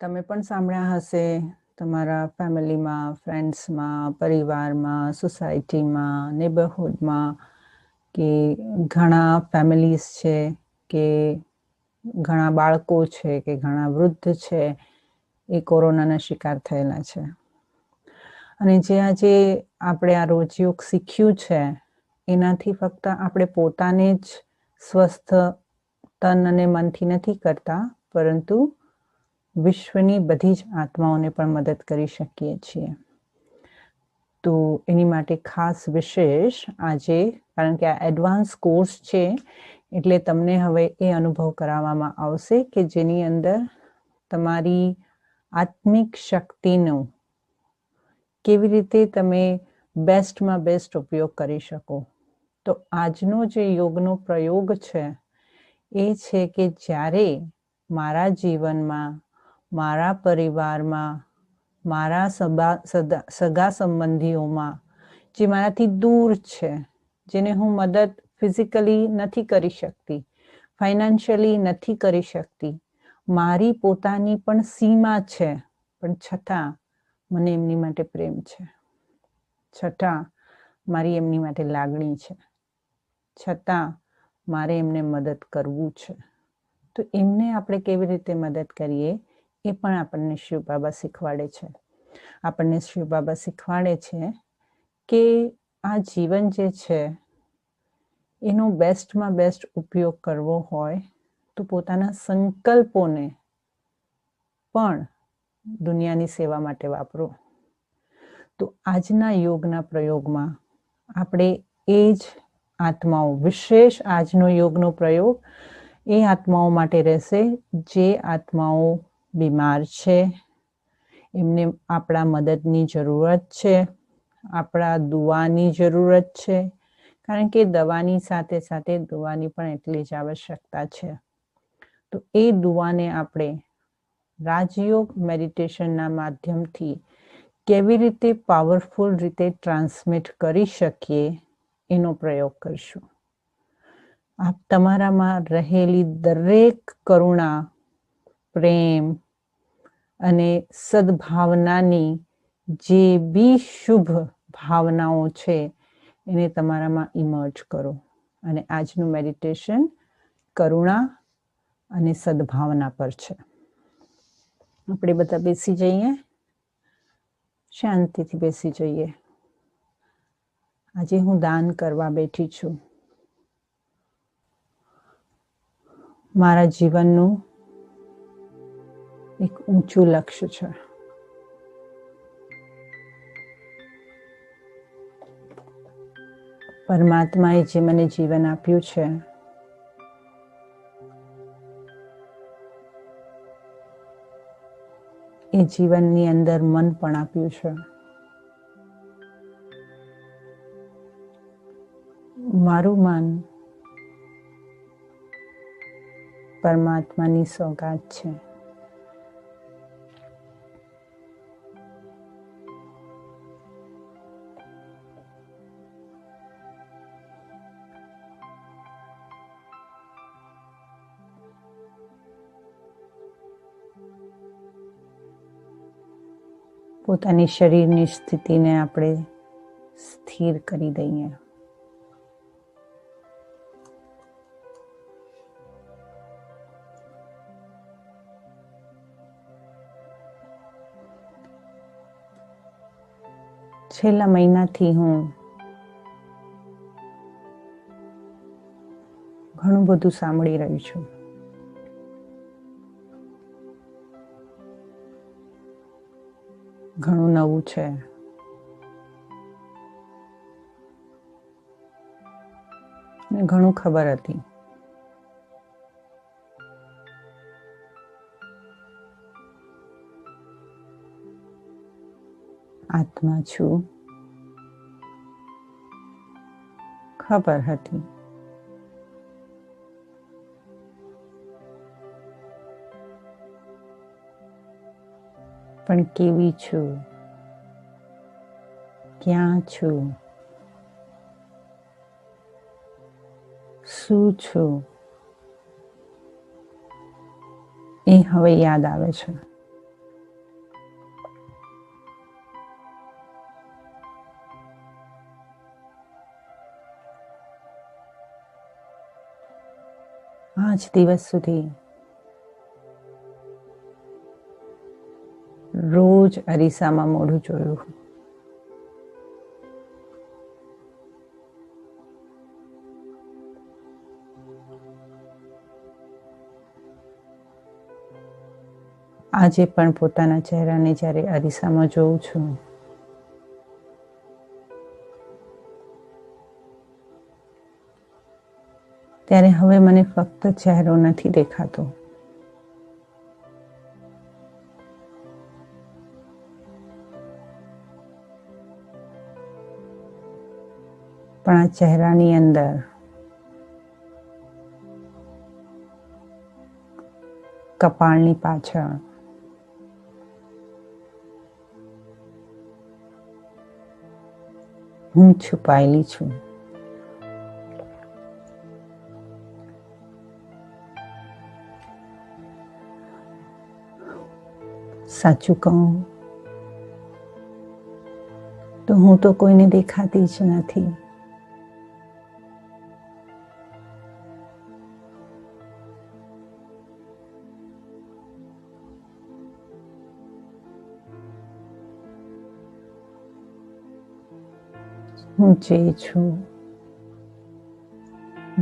તમે પણ સાંભળ્યા હશે તમારા ફેમિલીમાં, ફ્રેન્ડ્સમાં, પરિવારમાં, સોસાયટીમાં, નેબરહુડમાં કે ઘણા ફેમિલીઝ છે કે ઘણા બાળકો છે કે ઘણા વૃદ્ધ છે એ કોરોનાના શિકાર થયેલા છે. અને જે આજે આપણે આ રોજયોગ શીખ્યું છે એનાથી ફક્ત આપણે પોતાને જ સ્વસ્થ તન અને મનથી નથી કરતા, પરંતુ વિશ્વની બધી જ આત્માઓને પણ મદદ કરી શકીએ છીએ. તો એની માટે ખાસ વિશેષ આજે, કારણ કે આ એડવાન્સ કોર્સ છે એટલે તમને હવે એ અનુભવ કરાવવામાં આવશે કે જેની અંદર તમારી આત્મિક શક્તિનો કેવી રીતે તમે બેસ્ટમાં બેસ્ટ ઉપયોગ કરી શકો. તો આજનો જે યોગનો પ્રયોગ છે એ છે કે જ્યારે મારા જીવનમાં, મારા પરિવારમાં, મારા સગા સંબંધીઓમાં જે મારાથી દૂર છે, જેને હું મદદ ફિઝિકલી નથી કરી શકતી, ફાઇનાન્શિયલી નથી કરી શકતી, મારી પોતાની પણ સીમા છે, પણ છતાં મને એમની માટે પ્રેમ છે, છતાં મારી એમની માટે લાગણી છે, છતાં મારે એમને મદદ કરવું છે. તો એમને આપણે કેવી રીતે મદદ કરીએ એ પણ આપણને શિવ બાબા શીખવાડે છે. આપણને શિવ બાબા શીખવાડે છે કે આ જીવન જે છે એનો બેસ્ટમાં બેસ્ટ ઉપયોગ કરવો હોય તો પોતાના સંકલ્પોને પણ દુનિયાની સેવા માટે વાપરો. તો આજના યોગના પ્રયોગમાં આપણે એ જ આત્માઓ, વિશેષ આજનો યોગનો પ્રયોગ એ આત્માઓ માટે રહેશે જે આત્માઓ બીમાર છે, એમને આપણા મદદની જરૂરત છે, આપણા દુઆની જરૂરત છે, કારણ કે દવાની સાથે સાથે દુઆની પણ એટલી જ આવશ્યકતા છે. તો એ દુઆને આપણે રાજયોગ મેડિટેશનના માધ્યમથી કેવી રીતે પાવરફુલ રીતે ટ્રાન્સમિટ કરી શકીએ એનો પ્રયોગ કરશું. આપ તમારામાં રહેલી દરેક કરુણા, પ્રેમ અને સદભાવનાની જે બી શુભ ભાવનાઓ છે એને તમારામાં ઇમર્જ કરો. અને આજનું મેડિટેશન કરુણા અને સદભાવના પર છે. આપણે બધા બેસી જઈએ, શાંતિથી બેસી જઈએ. આજે હું દાન કરવા બેઠી છું. મારા જીવનનું એક ઊંચું લક્ષ્ય છે. પરમાત્માએ જે મને જીવન આપ્યું છે એ જીવનની અંદર મન પણ આપ્યું છે. મારું મન પરમાત્માની સોગાદ છે. પોતાની શરીરની સ્થિતિને આપણે સ્થિર કરી દઈએ. છેલ્લા મહિનાથી હું ઘણું બધું સાંભળી રહી છું. ઘણું નવું છે. અને ઘણું ખબર હતી. આત્મા છું, ખબર હતી. પણ કેવી છું, ક્યાં છું, શું છું, એ હવે યાદ આવે છે. 5 દિવસ સુધી રોજ અરીસામાં મોઢું જોયું. આજે પણ પોતાના ચહેરાને જ્યારે અરીસામાં જોઉં છું, ત્યારે હવે મને ફક્ત ચહેરો નથી દેખાતો, પણ આ ચહેરાની અંદર કપાળની પાછળ હું છુપાયેલી છું. સાચું કહું તો હું તો કોઈને દેખાતી જ નથી. હું જે છું,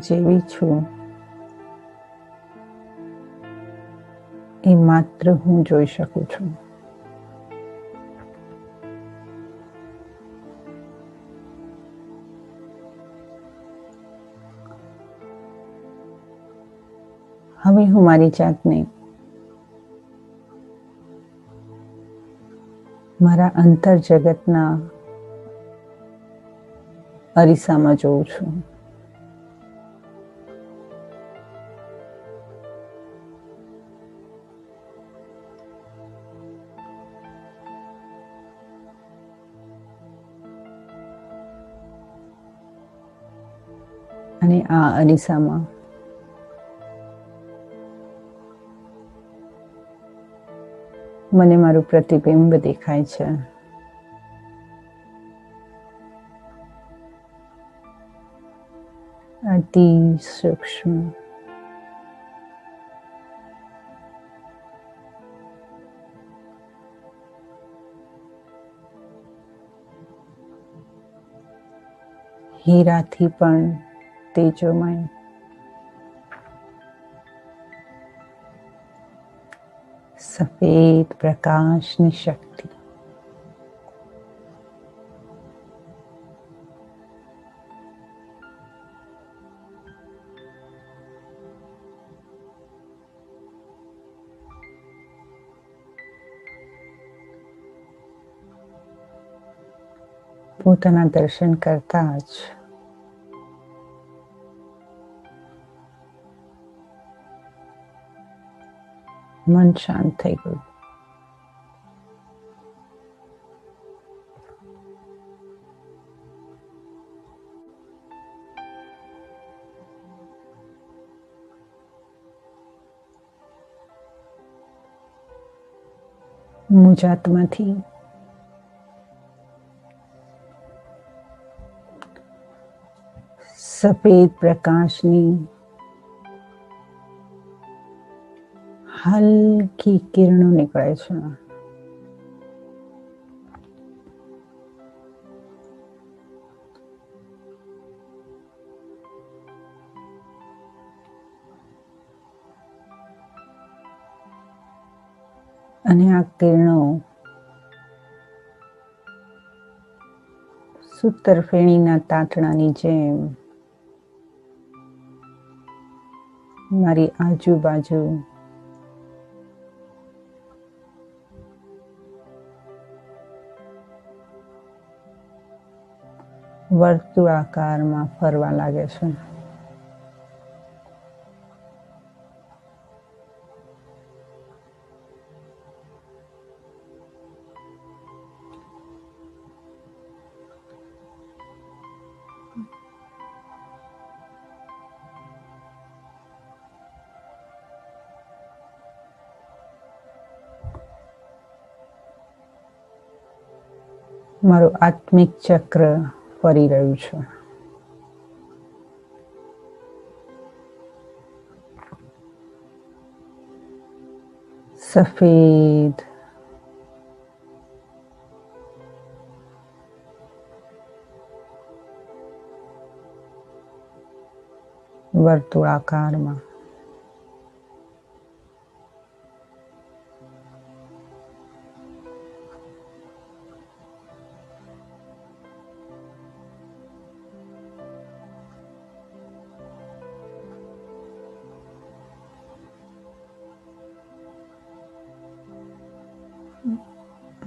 જેવી છું, એ માત્ર હું જોઈ શકું છું. હવે હું મારી જાતને મારા અંતર જગતના અરીસામાં જોઉં છું. અને આ અરીસામાં મને મારું પ્રતિબિંબ દેખાય છે. અતિ સૂક્ષ્મ, હીરાથી પણ તેજોમય, સફેદ પ્રકાશની શક્તિ. પોતાના દર્શન કરતા જ મન શાંત થઈ ગયું. મુજાતમાંથી સફેદ પ્રકાશની હલકી કિરણો નીકળે છે. અને આ કિરણો સૂતરફેણીના તાંતણાની જેમ મારી આજુબાજુ વર્તુળાકારમાં ફરવા લાગે છે. મારું આત્મિક ચક્ર ફરી રહ્યું છે. સફેદ વર્તુળાકારમાં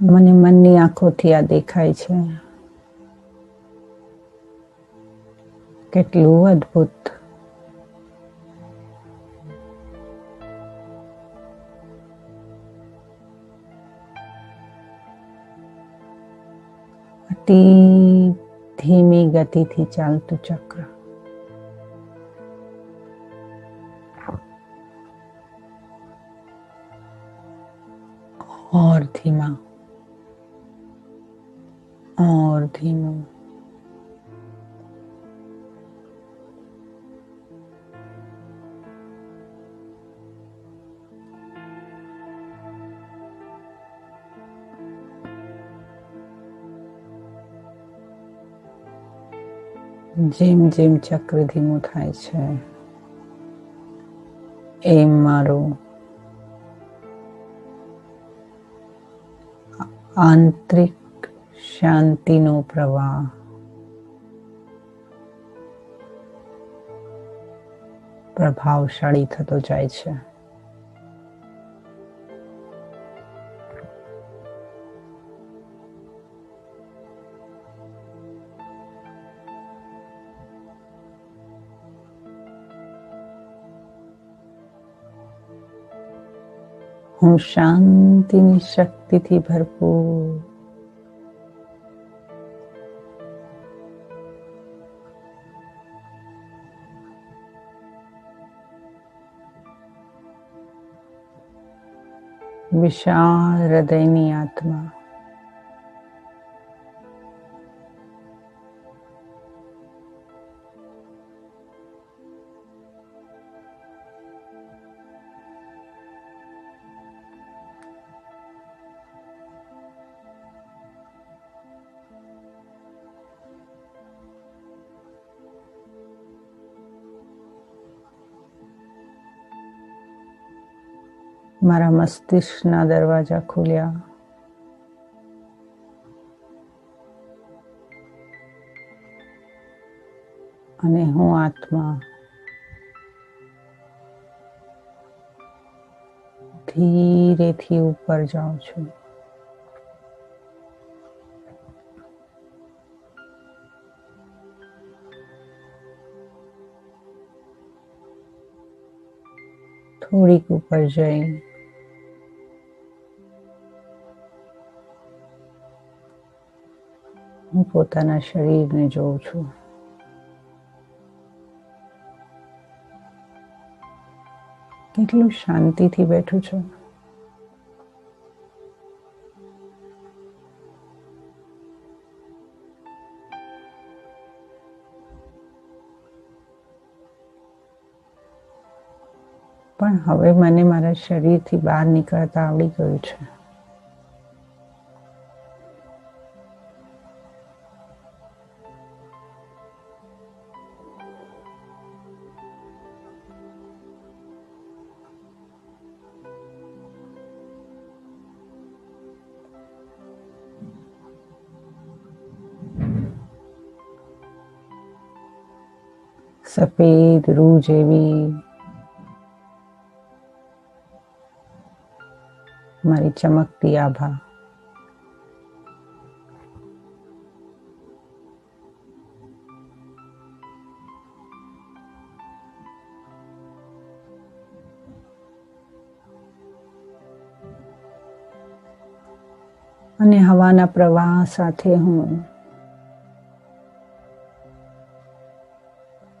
મને મનની આંખોથી આ દેખાય છે. કેટલું અદ્ભુત. અતિ ધીમી ગતિથી ચાલતું ચક્ર. और धीमा और धीमा. જેમ જેમ ચક્ર ધીમું થાય છે એમ મારું આંતરિક શાંતિનો પ્રવાહ પ્રભાવશાળી થતો જાય છે. હું શાંતિની શક્તિથી ભરપૂર વિશાળ હૃદયની આત્મા મારા મસ્તિષ્કના દરવાજા ખુલ્યા. અને હું આત્મા ધીરેથી ઉપર જાઉં છું. થોડીક ઉપર જઈ હું પોતાના શરીરને જોઉં છું. કેટલું શાંતિથી બેઠું છું. પણ હવે મને મારા શરીરથી બહાર નીકળતા આવડી ગયું છે. સફેદ રૂ જેવી મારી ચમકતી આભા અને હવાના પ્રવાહ સાથે હું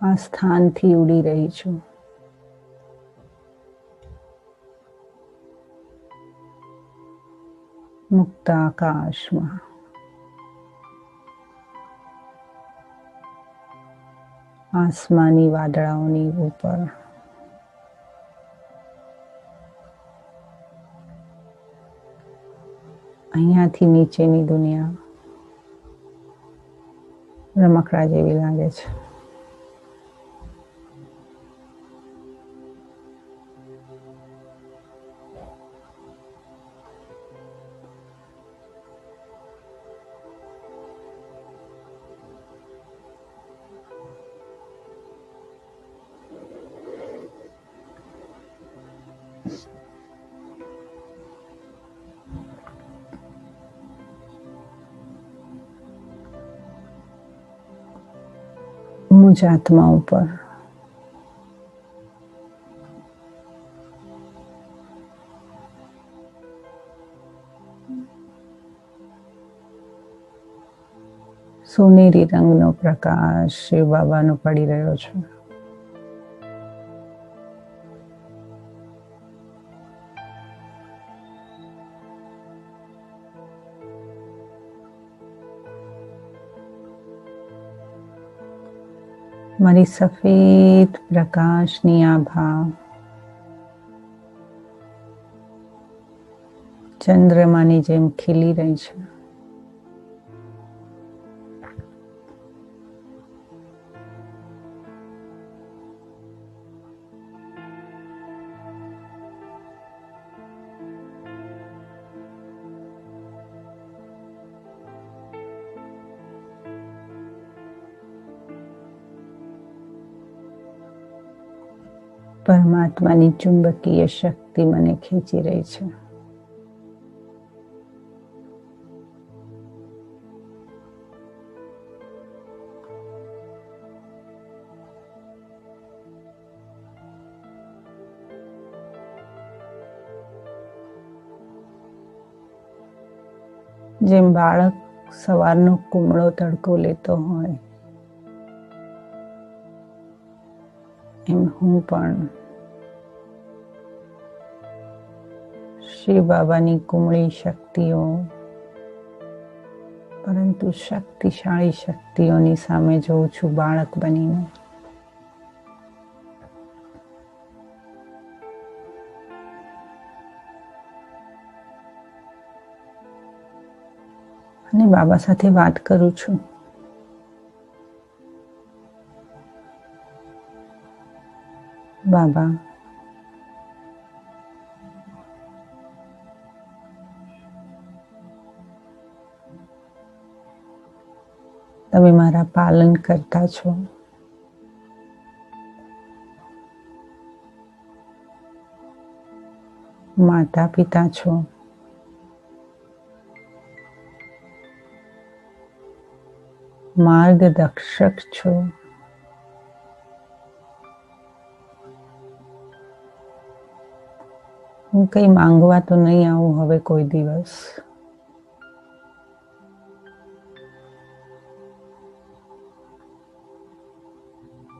આ સ્થાનથી ઉડી રહી છું. મુક્ત આકાશમાં આસમાની વાદળાઓની ઉપર અહીંયાથી નીચેની દુનિયા રમકડા જેવી લાગે છે. મુજ આત્મા ઉપર સોનેરી રંગનો પ્રકાશ શિવ બાબાનો પડી રહ્યો છે. મારી સફેદ પ્રકાશની આભા ચંદ્રમાની જેમ ખીલી રહી છે. પરમાત્માની ચુંબકીય શક્તિ મને ખેંચી રહી છે. જેમ બાળક સવારનો કુમળો તડકો લેતો હોય એમ હું પણ શિવ બાબાની કુમળી શક્તિઓ પરંતુ શક્તિશાળી શક્તિઓની સામે જોઉં છું બાળક બનીને. અને બાબા સાથે વાત કરું છું. બાબા, તમે મારા પાલન કરતા છો. માતા પિતા છો. માર્ગદર્શક છો. હું કંઈ માંગવા તો નહીં આવું હવે કોઈ દિવસ.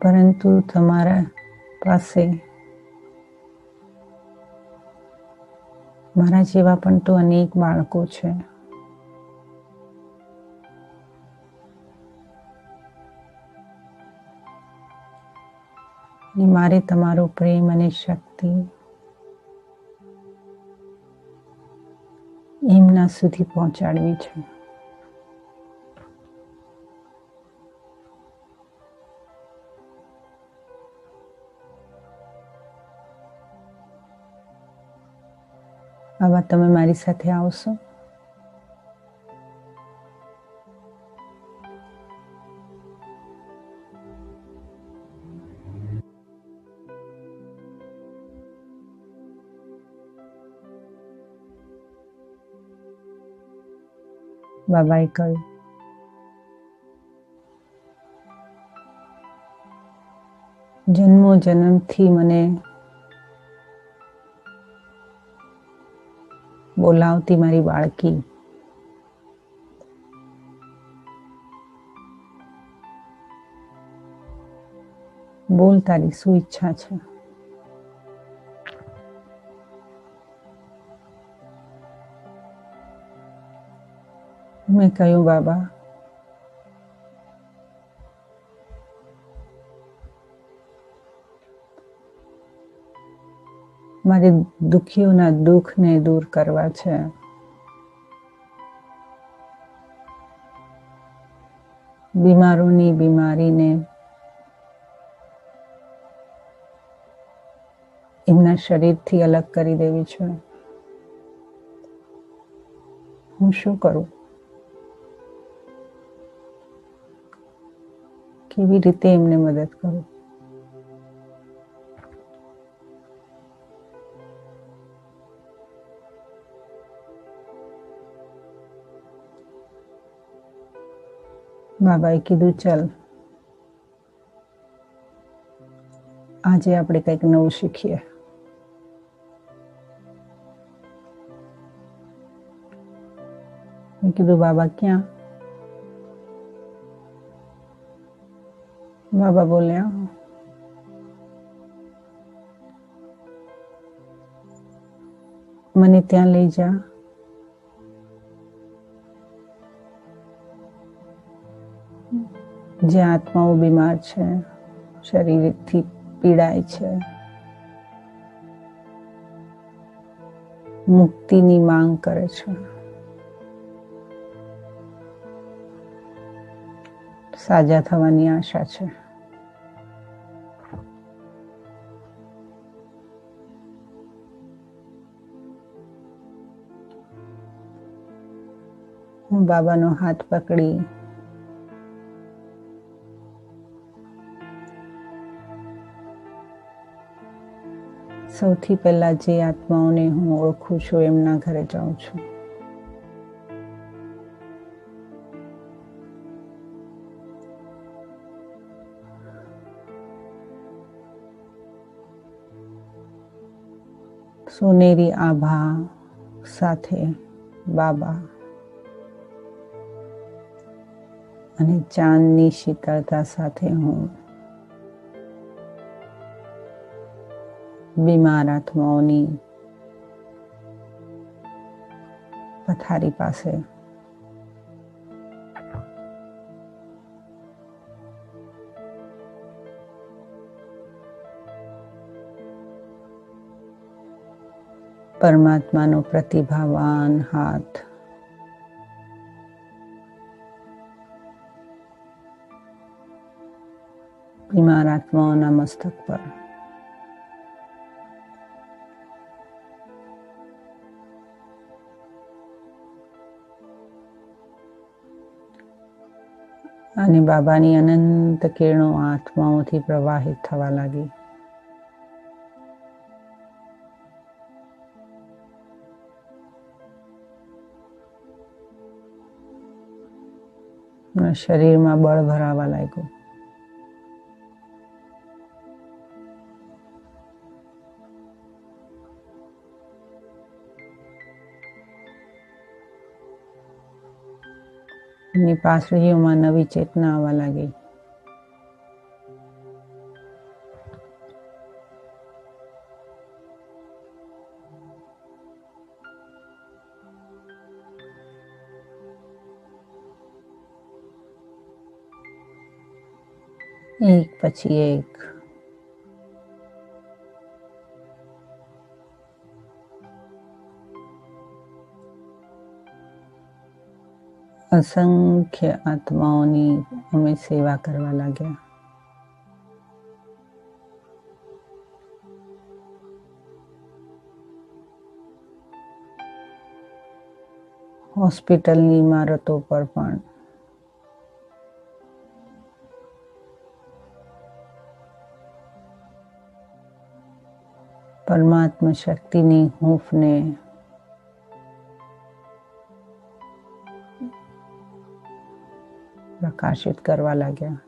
પરંતુ તમારા પાસે મારા જેવા પણ તો અનેક બાળકો છે. અને મારે તમારો પ્રેમ અને શક્તિ એમના સુધી પહોંચાડવી છે. બાબા, તમે મારી સાથે આવશો? બાબાએ કહ્યું, જન્મો જન્મથી મને બોલાવતી મારી બાળકી બોલ, તારી શું ઈચ્છા છે? મેં કહ્યું, બાબા, મારે દુખીઓના દુઃખને દૂર કરવા છે. બીમારોની બીમારીને એમના શરીરથી અલગ કરી દેવી છે. હું શું કરું? કેવી રીતે એમને મદદ કરું? બાબાએ કીધું, ચાલ આજે આપણે કંઈક નવું શીખીએ. મેં કીધું, બાબા ક્યાં? બાબા બોલ્યા, મને ત્યાં લઈ જા. જ્યાં આત્માઓ બીમાર છે, શરીરથી પીડાય છે, મુક્તિની માંગ કરે છે, સાજા થવાની આશા છે. હું બાબાનો હાથ પકડી સૌથી પહેલા જે આત્માઓને હું ઓળખું છું એમના ઘરે જાઉં છું. સોનેરી આભા સાથે બાબા અને ચાંદની શીતળતા સાથે હું બીમાર આત્માઓની પથારી પાસે પરમાત્માનો પ્રતિભાવાન હાથ બીમાર આત્માઓના મસ્તક પર અને બાબાની અનંત કિરણો આત્માઓથી પ્રવાહિત થવા લાગી. શરીરમાં બળ ભરાવા લાગ્યું. એમની પાસળીઓમાં નવી ચેતના આવવા લાગી. એક પછી એક અસંખ્ય આત્માઓની અમે સેવા કરવા લાગ્યા. હોસ્પિટલની ઇમારતો પર પણ પરમાત્મા શક્તિની હૂંફને પ્રકાશિત કરવા લાગ્યા.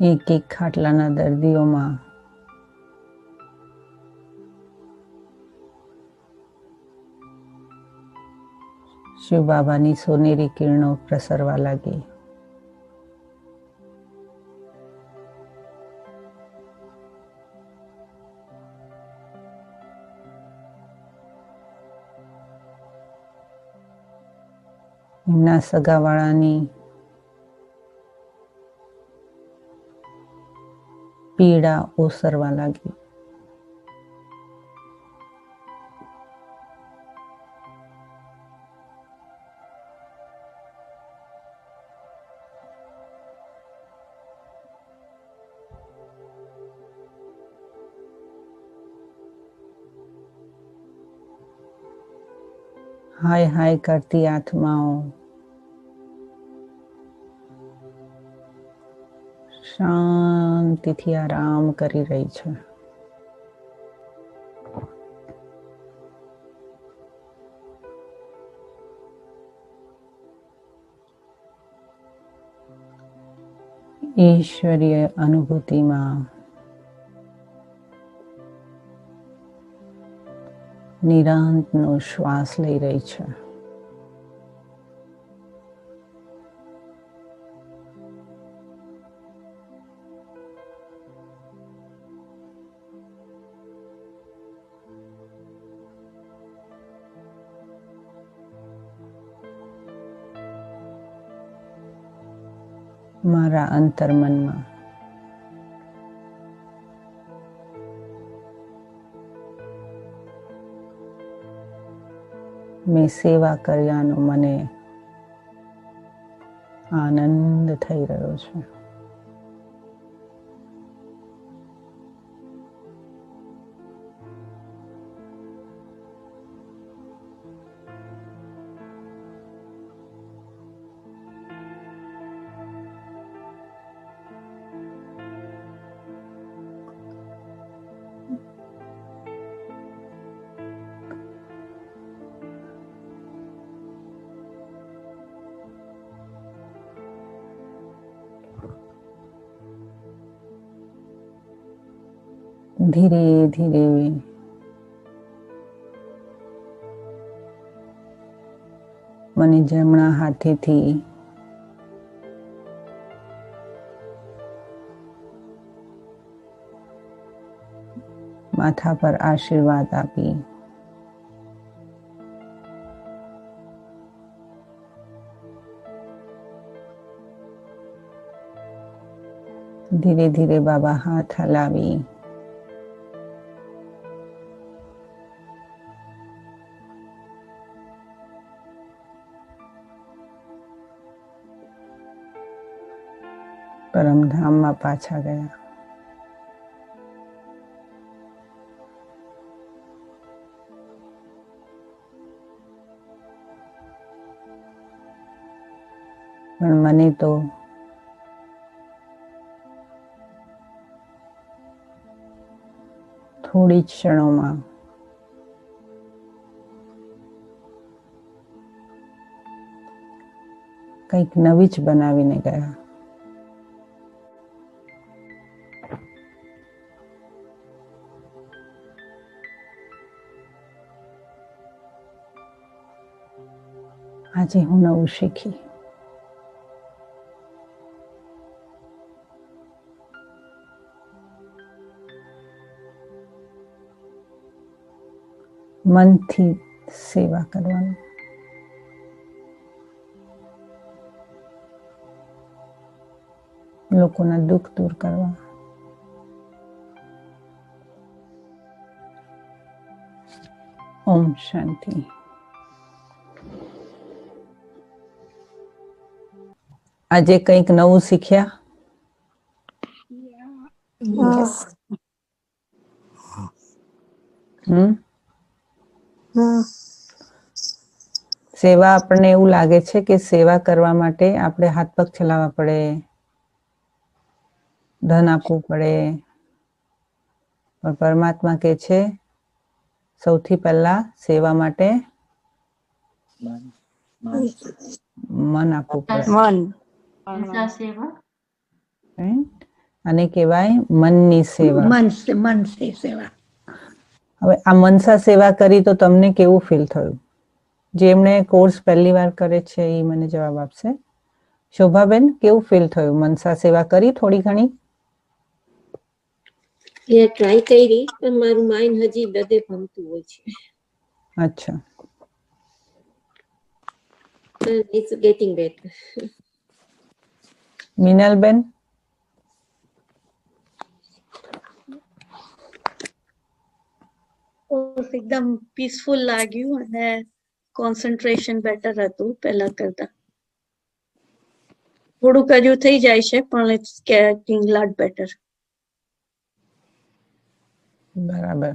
એક એક ખાટલાના દર્દીઓમાં શિવ બાબાની સોનેરી કિરણો પ્રસરવા લાગી. એમના સગાવાળાની પીડા ઓસરવા લાગી. હાય હાય કરતી આત્માઓ શાંતિથી આરામ કરી રહી છે. ઈશ્વરીય અનુભૂતિમાં નિરાંતનો શ્વાસ લઈ રહી છે. મારા અંતર્મનમાં મેં સેવા કર્યાનો મને આનંદ થઈ રહ્યો છે. ધીરે ધીરે મને જમણા હાથેથી માથા પર આશીર્વાદ આપી ધીરે ધીરે બાબા હાથ હલાવી પરમધામમાં પાછા ગયા. પણ મને તો થોડી જ ક્ષણોમાં કંઈક નવી જ બનાવીને ગયા. આજે હું નવું શીખી. મનથી સેવા કરવાનું. લોકોના દુઃખ દૂર કરવા. ઓમ શાંતિ. આજે કંઈક નવું શીખ્યા? સેવા આપણને એવું લાગે છે કે સેવા કરવા માટે આપણે હાથ પગ ચલાવવા પડે, ધન આપવું પડે, પણ પરમાત્મા કહે છે સૌથી પહેલા સેવા માટે મન આપવું પડે. અને કહેવાય મનની સેવા. હવે આ મનસા સેવા કરી તો તમને કેવું ફીલ થયું? જેમણે કોર્સ પહેલી વાર કરે છે એ મને જવાબ આપશે. શોભાબેન, કેવું ફીલ થયું? મનસા સેવા કરી થોડી ઘણી? એ ટ્રાય કરી પણ મારું માઇન્ડ હજી બધે ભમતું હોય છે. અચ્છા. It's getting better. મિનલબેન? એકદમ પીસફુલ લાગ્યું અને કોન્સન્ટ્રેશન બેટર હતું પહેલા કરતા. થોડુંક હજુ થઈ જાય છે પણ ઇટ્સ ગેટિંગ લોટ બેટર. બરાબર.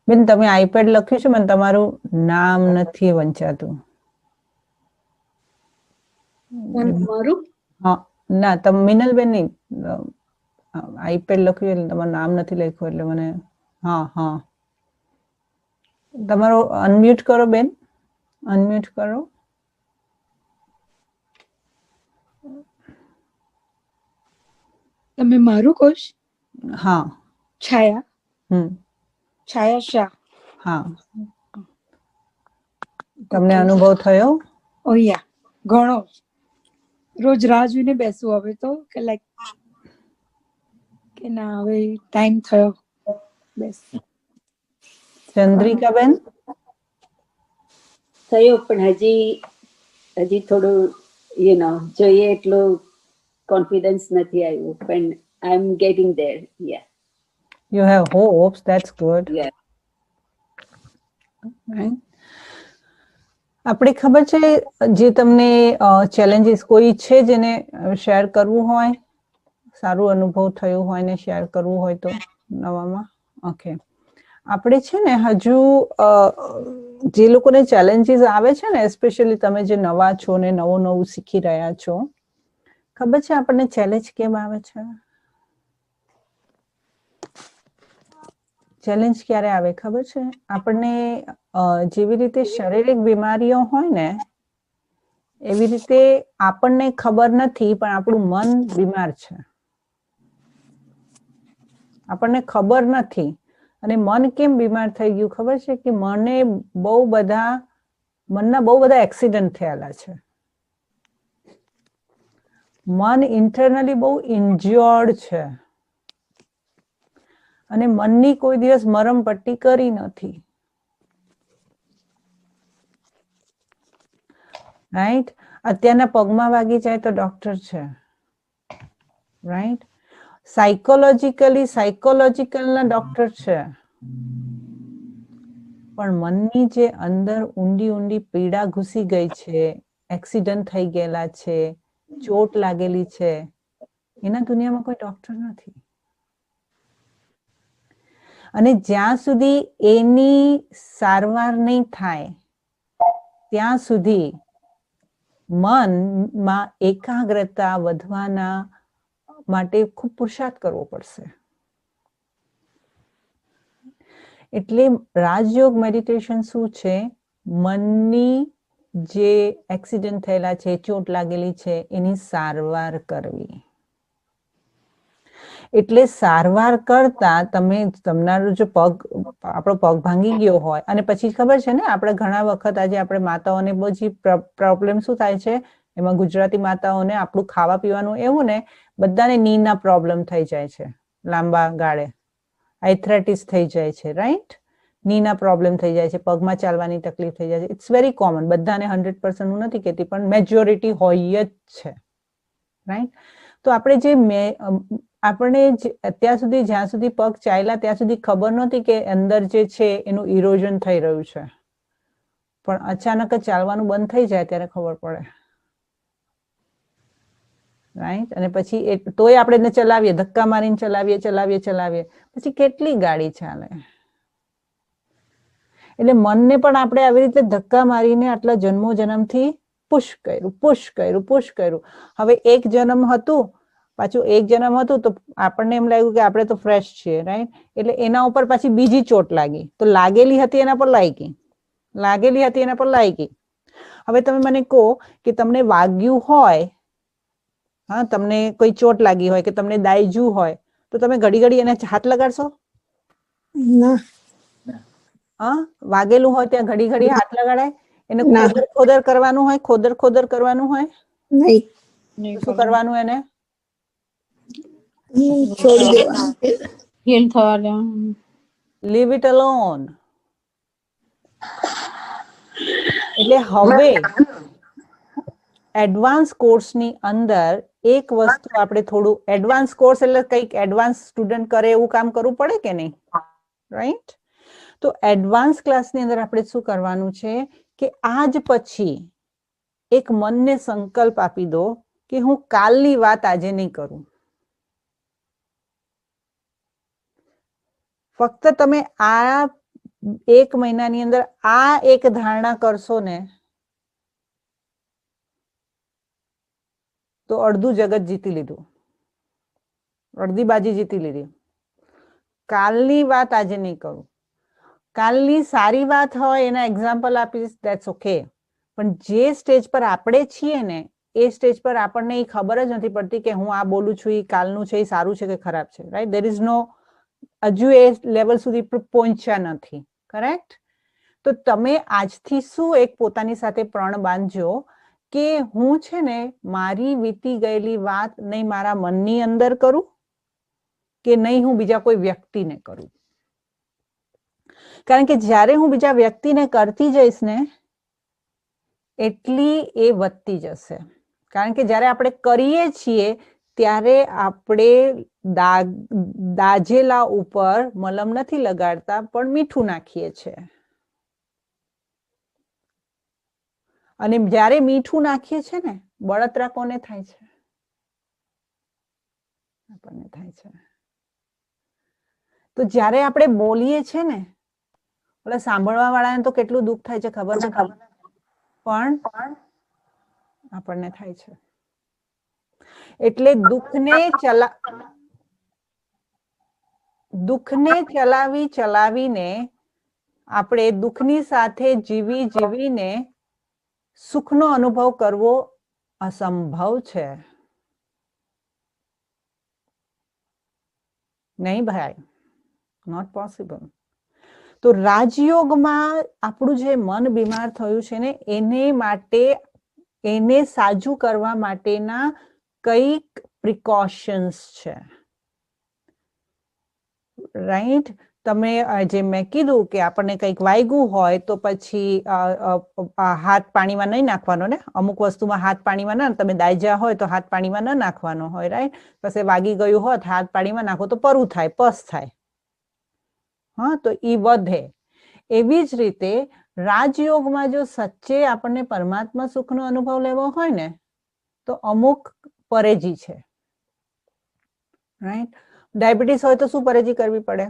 બેન તમે આઈપેડ લખ્યું છે, મને તમારું નામ નથી વંચાતું. મારું હા ના, તમે મિનલબેન નહીં, આઈપેડ લખ્યું એટલે તમારું નામ નથી લખ્યું એટલે મને. હા હા, તમારું અનમ્યુટ કરો બેન, અનમ્યુટ કરો. તમે મારું કહો છો? હા. છાયા. છાયા શાહ. હા. તમને અનુભવ થયો? ઓ યા, ઘણો. રોજ રાહ જોઈને બેસું હવે તો કે લાઈક કે ના હવે ટાઈમ થયો બસ. ચંદ્રિકા બેન? થયો પણ હજી થોડું જોઈએ એટલું કોન્ફિડન્સ નથી આવ્યું, પણ I am getting there. Yeah, You have hopes, that's good. Yeah. Right? આપણે ખબર છે જે તમને ચેલેન્જીસ કોઈ છે જેને શેર કરવું હોય, સારું અનુભવ થયું હોય ને શેર કરવું હોય તો નવામાં? ઓકે. આપણે છે ને હજુ જે લોકોને ચેલેન્જીસ આવે છે ને, એસ્પેશિયલી તમે જે નવા છો ને નવું શીખી રહ્યા છો, ખબર છે આપણને ચેલેન્જ કેમ આવે છે? ચેલેન્જ ક્યારે આવે ખબર છે? આપણને જેવી રીતે શારીરિક બીમારીઓ હોય ને એવી રીતે આપણને ખબર નથી પણ આપણું મન બીમાર છે. આપણને ખબર નથી. અને મન કેમ બીમાર થઈ ગયું ખબર છે? કે મનના બહુ બધા એક્સિડન્ટ થયેલા છે. મન ઇન્ટરનલી બહુ ઇન્જ્યોર્ડ છે. અને મનની કોઈ દિવસ મરમ પટ્ટી કરી નથી. રાઈટ? અત્યારના પગમાં વાગી જાય તો ડોક્ટર છે. રાઈટ? સાયકોલોજીકલના ડોક્ટર છે. પણ મનની જે અંદર ઊંડી પીડા ઘૂસી ગઈ છે, એક્સિડન્ટ થઈ ગયેલા છે, ચોટ લાગેલી છે, એના દુનિયામાં કોઈ ડોક્ટર નથી. અને જ્યાં સુધી એની સારવાર નહીં થાય ત્યાં સુધી મનમાં એકાગ્રતા વધવાના માટે ખૂબ પુરુષાર્થ કરવો પડશે. એટલે રાજયોગ મેડિટેશન શું છે? મનની જે એક્સિડન્ટ થયેલા છે, ચોટ લાગેલી છે, એની સારવાર કરવી. એટલે સારવાર કરતા તમારો જો આપણો પગ ભાંગી ગયો હોય અને પછી ખબર છે ને, આપણે ઘણા વખત આજે આપણે માતાઓને બહુ જ પ્રોબ્લેમ શું થાય છે, એમાં ગુજરાતી માતાઓને આપણું ખાવા પીવાનું એવું ને બધાને નીના પ્રોબ્લેમ થઈ જાય છે લાંબા ગાળે. આર્થરાઇટિસ થઈ જાય છે, રાઈટ? નીના પ્રોબ્લેમ થઈ જાય છે, પગમાં ચાલવાની તકલીફ થઈ જાય છે. It's very common. બધાને 100% હું નથી કહેતી પણ મેજોરિટી હોય જ છે. રાઈટ? તો આપણે અત્યાર સુધી જ્યાં સુધી પગ ચાલ્યા ત્યાં સુધી ખબર નહોતી કે અંદર જે છે એનું ઇરોઝન થઈ રહ્યું છે. પણ અચાનક જ ચાલવાનું બંધ થઈ જાય ત્યારે ખબર પડે. રાઈટ? અને પછી તોય આપણે એને ચલાવીએ, ધક્કા મારીને ચલાવીએ. પછી કેટલી ગાડી ચાલે? એટલે મનને પણ આપણે આવી રીતે ધક્કા મારીને આટલા જન્મોજન્મથી પુશ કર્યું. હવે એક જન્મ હતું, પાછું એક જન્મ હતું તો આપણને એમ લાગ્યું કે આપણે તો ફ્રેશ છીએ, રાઈટ? એટલે એના ઉપર પાછી બીજી ચોટ લાગી, તો લાગેલી હતી એના પર લાગી. હવે તમે મને કહો કે તમને વાગ્યું હોય, હા, તમને કોઈ ચોટ લાગી હોય કે તમને દાયજું હોય તો તમે ઘડી એને હાથ લગાડશો? ના. હા, વાગેલું હોય ત્યાં ઘડી હાથ લગાડાય? એને ખોદર કરવાનું હોય? નહીં. શું કરવાનું એને? છોડી દેવાનું. હીલ થવા દેવાનું. Leave it alone. એટલે હવે એડવાન્સ કોર્સની અંદર એક વસ્તુ આપણે થોડું એડવાન્સ કોર્સ એટલે કંઈક એડવાન્સ સ્ટુડન્ટ કરે એવું કામ કરવું પડે કે નહીં? રાઈટ? તો એડવાન્સ ક્લાસની અંદર આપણે શું કરવાનું છે કે આજ પછી એક મનને સંકલ્પ આપી દો કે હું કાલની વાત આજે નહીં કરું. ફક્ત તમે આ 1 મહિનાની અંદર આ એક ધારણા કરશો ને તો અડધું જગત જીતી લીધું, અડધી બાજી જીતી લીધી. કાલની વાત આજે નહીં કરું. કાલની સારી વાત હોય એના એક્ઝામ્પલ આપીશ, ધેટ્સ ઓકે. પણ જે સ્ટેજ પર આપણે છીએ ને એ સ્ટેજ પર આપણને એ ખબર જ નથી પડતી કે હું આ બોલું છું એ કાલનું છે, એ સારું છે કે ખરાબ છે. રાઈટ? દેર ઇઝ નો, હજુ એ લેવલ સુધી પહોંચ્યા નથી. કરેક્ટ? તો તમે આજથી શું એક પોતાની સાથે પ્રણ બાંધજો કે હું છે ને મારી વીતી ગયેલી વાત નહીં મારા મનની અંદર કરું કે નહીં હું બીજા કોઈ વ્યક્તિને કરું. કારણ કે જ્યારે હું બીજા વ્યક્તિને કરતી જઈશ ને એટલી એ વધતી જશે. કારણ કે જ્યારે આપણે કરીએ છીએ ત્યારે આપણે દાજેલા ઉપર મલમ નથી લગાડતા પણ મીઠું નાખીએ છીએ. અને જ્યારે મીઠું નાખીએ છીએ ને બળતરા કોને થાય છે? આપણને થાય છે. તો જ્યારે આપણે બોલીએ છીએ ને એટલે સાંભળવા વાળાને તો કેટલું દુઃખ થાય છે ખબર નથી, પણ આપણને થાય છે. એટલે દુઃખને ચલાવીને આપણે દુઃખની સાથે જીવીને સુખનો અનુભવ કરવો અસંભવ છે. નહીં ભાઈ, નોટ પોસિબલ. તો રાજયોગમાં આપણું જે મન બીમાર થયું છે ને એને સાજું કરવા માટેના કઈક પ્રિકોશન્સ છે. રાઈટ? તમે જે મેં કીધું કે આપણને કંઈક વાગ્યું હોય તો પછી હાથ પાણીમાં નહીં નાખવાનો ને. અમુક વસ્તુમાં હાથ પાણીમાં ના, તમે દાયજા હોય તો હાથ પાણીમાં ન નાખવાનો હોય. રાઈટ? પછી વાગી ગયું હોત હાથ પાણીમાં નાખો તો પરુ થાય, પસ થાય. હા, તો ઈ વધે. એવી જ રીતે રાજયોગમાં જો સચ્ચે આપણને પરમાત્મા સુખનો અનુભવ લેવો હોય ને તો અમુક પરેજી છે. રાઈટ? ડાયાબિટીસ હોય તો શું પરેજી કરવી પડે?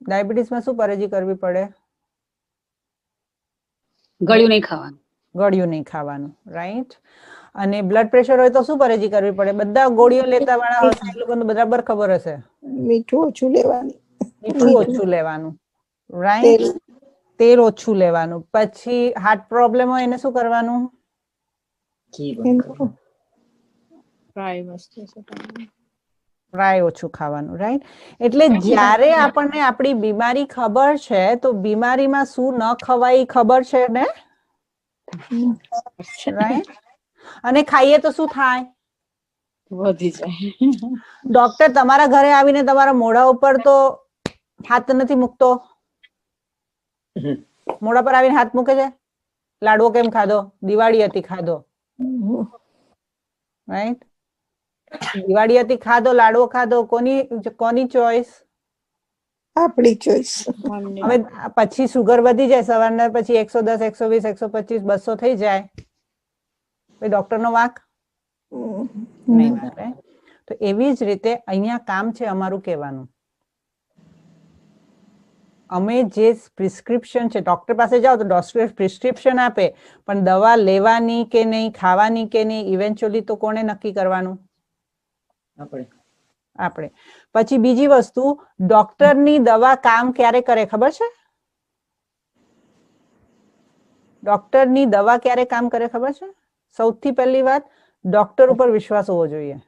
ડાયાબિટીસમાં શું પરેજી કરવી પડે? ગળ્યું નહીં ખાવાનું. ગળ્યું નહીં ખાવાનું. રાઈટ? અને બ્લડ પ્રેશર હોય તો શું પરેજી કરવી પડે? બધા ગોળીઓ લેતા વાળા હશે એ લોકોને બરાબર ખબર હશે. મીઠું ઓછું લેવાનું. મીઠું ઓછું લેવાનું. રાઈટ? તેલ ઓછું લેવાનું. પછી હાર્ટ પ્રોબ્લેમ હોય એને શું કરવાનું? ફ્રાય ઓછું ખાવાનું. રાઈટ? એટલે જ્યારે આપણને આપણી બીમારી ખબર છે તો બીમારીમાં શું ન ખવાય ખબર છે ને? રાઈટ? અને ખાઈએ તો શું થાય? વધી જાય. ડોક્ટર તમારા ઘરે આવીને તમારા મોઢા ઉપર તો હાથ નથી મૂકતો. મોઢા પર આવીને હાથ મૂકે છે? લાડવો કેમ ખાધો? દિવાળી હતી ખાધો. રાઈટ? દિવાળી હતી ખાધો, લાડવો ખાધો. કોની ચોઈસ? આપણી ચોઈસ. હવે પછી સુગર વધી જાય સવારના, પછી 110, 120, 125, 200 થઈ જાય. ડોક્ટર નો વાંક નહીં કરે. તો એવી જ રીતે અહીંયા કામ છે અમારું કહેવાનું. અમે જે પ્રિસ્ક્રિપ્શન છે, ડોક્ટર પાસે જાઓ તો ડોક્ટર પ્રિસ્ક્રિપ્શન આપે, પણ દવા લેવાની કે નહીં, ખાવાની કે નહીં, ઇવેન્ચ્યુઅલી તો કોને નક્કી કરવાનું? આપણે. પછી બીજી વસ્તુ, ડોક્ટરની દવા કામ ક્યારે કરે ખબર છે? ડોક્ટરની દવા ક્યારે કામ કરે ખબર છે? સૌથી પહેલી વાત, ડોક્ટર ઉપર વિશ્વાસ હોવો જોઈએ.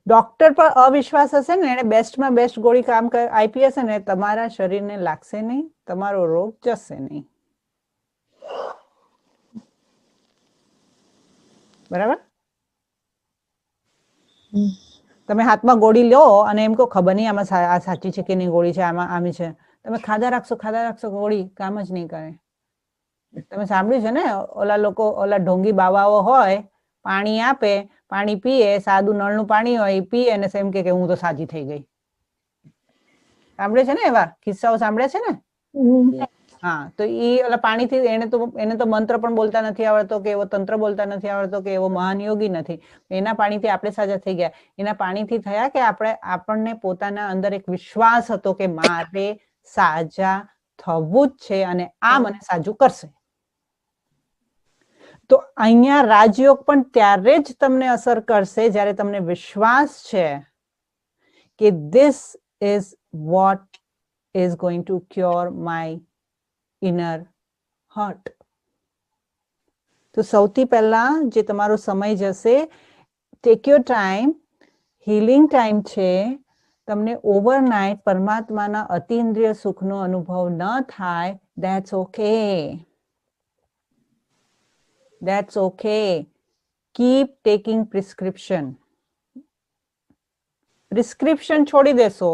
ડોક્ટર પર અવિશ્વાસ હશે ને, એને બેસ્ટમાં બેસ્ટ ગોળી કામ આપી હશે ને, તમારા શરીરને લાગશે નહીં, તમારો રોગ જશે નહીં. બરાબર? તમે હાથમાં ગોળી લો અને એમ કહો ખબર નહીં આમાં આ સાચી છે કે નહીં ગોળી છે, આમાં આમી છે. તમે ખાધા રાખશો ગોળી કામ જ નહીં કરે. તમે સાંભળ્યું છે ને, ઓલા લોકો, ઓલા ઢોંગી બાવાઓ હોય, પાણી આપે પાણી પીએ, સાદું નળનું પાણી હોય, એ પીએ અને એમ કે હું તો સાજી થઈ ગઈ. સાંભળે છે ને એવા કિસ્સાઓ સાંભળે છે ને? હા, તો એ ઓલા પાણીથી એને તો મંત્ર પણ બોલતા નથી આવડતો, કે એવો તંત્ર બોલતા નથી આવડતો, કે એવો મહાન યોગી નથી. એના પાણીથી આપણે સાજા થઈ ગયા. એના પાણીથી થયા કે આપણને પોતાના અંદર એક વિશ્વાસ હતો કે મારે સાજા થવું જ છે અને આ મને સાજું કરશે. તો અહીંયા રાજયોગ પણ ત્યારે જ તમને અસર કરશે જ્યારે તમને વિશ્વાસ છે કે this is what is going to cure my inner hurt. તો સૌથી પહેલા જે તમારો સમય જશે, take your time, healing time છે. તમને ઓવરનાઇટ પરમાત્માના અતિન્દ્રિય સુખનો અનુભવ ન થાય, that's okay. That's okay. Keep taking prescription. Prescription છોડી દેશો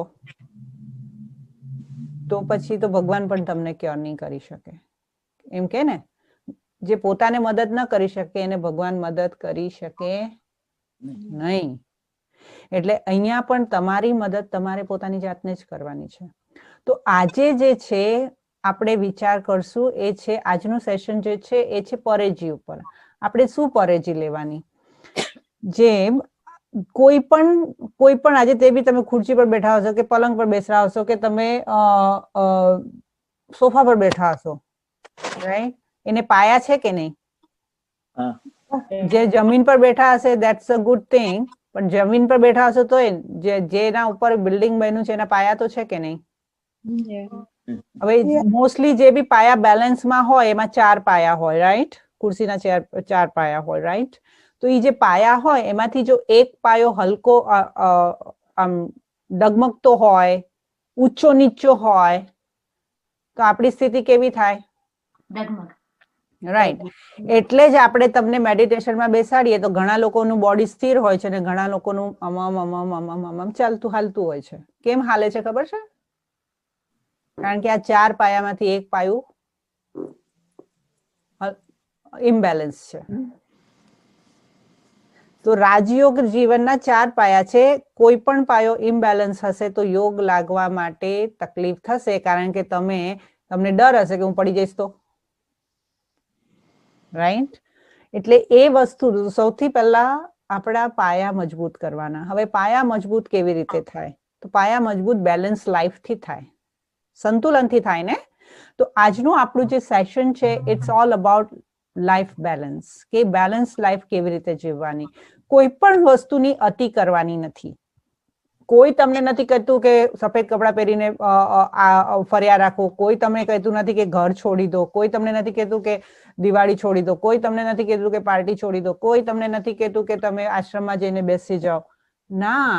તો પછી તો ભગવાન પણ તમને ક્યોર નહીં કરી શકે. એમ કે ને, જે પોતાને મદદ ન કરી શકે એને ભગવાન મદદ કરી શકે નહીં. એટલે અહીંયા પણ તમારી મદદ તમારે પોતાની જાતને જ કરવાની છે. તો આજે જે છે આપણે વિચાર કરશું એ છે, આજનું સેશન જે છે એ છે પરેજી ઉપર. આપણે શું પરેજી લેવાની? જેમ કોઈ પણ આજે તે બી તમે ખુરશી પર બેઠા હશો, કે પલંગ પર બેસરા હશો, કે તમે સોફા પર બેઠા હશો, રાઈટ? એને પાયા છે કે નહીં? જે જમીન પર બેઠા હશે that's a good thing, પણ જમીન પર બેઠા હશો તો જેના ઉપર બિલ્ડિંગ બન્યું છે એના પાયા તો છે કે નહીં? હવે મોસ્ટલી જે બી પાયા બેલેન્સમાં હોય એમાં 4 પાયા હોય, રાઈટ? ખુરશીના 4 પાયા હોય, રાઈટ? તો એ જે પાયા હોય એમાંથી જો એક પાયો હલકો આમ ડગમગતો હોય, ઊંચો નીચો હોય, તો આપણી સ્થિતિ કેવી થાય? રાઈટ. એટલે જ આપણે તમને મેડિટેશનમાં બેસાડીએ તો ઘણા લોકોનું બોડી સ્થિર હોય છે અને ઘણા લોકોનું આમ ચાલતું હાલતું હોય છે. કેમ હાલે છે ખબર છે? કારણ કે આ 4 પાયામાંથી એક પાયું ઇમ્બેલેન્સ છે. તો રાજયોગ જીવનના 4 પાયા છે. કોઈ પણ પાયો ઇમ્બેલેન્સ હશે તો યોગ લાગવા માટે તકલીફ થશે, કારણ કે તમને ડર હશે કે હું પડી જઈશ તો, રાઈટ? એટલે એ વસ્તુ સૌથી પહેલા આપણા પાયા મજબૂત કરવાના. હવે પાયા મજબૂત કેવી રીતે થાય? તો પાયા મજબૂત બેલેન્સ લાઈફથી થાય, સંતુલનથી થાય ને. તો આજનું આપણું જે સેશન છે it's all about life balance, કે બેલેન્સ લાઈફ કેવી રીતે જીવવાની. કોઈ પણ વસ્તુની અતિ કરવાની નથી. કોઈ તમને નથી કહેતું કે સફેદ કપડાં પહેરીને ફર્યા રાખો, કોઈ તમને કહેતું નથી કે ઘર છોડી દો, કોઈ તમને નથી કહેતું કે દિવાળી છોડી દો, કોઈ તમને નથી કહેતું કે પાર્ટી છોડી દો, કોઈ તમને નથી કહેતું કે તમે આશ્રમમાં જઈને બેસી જાઓ. ના,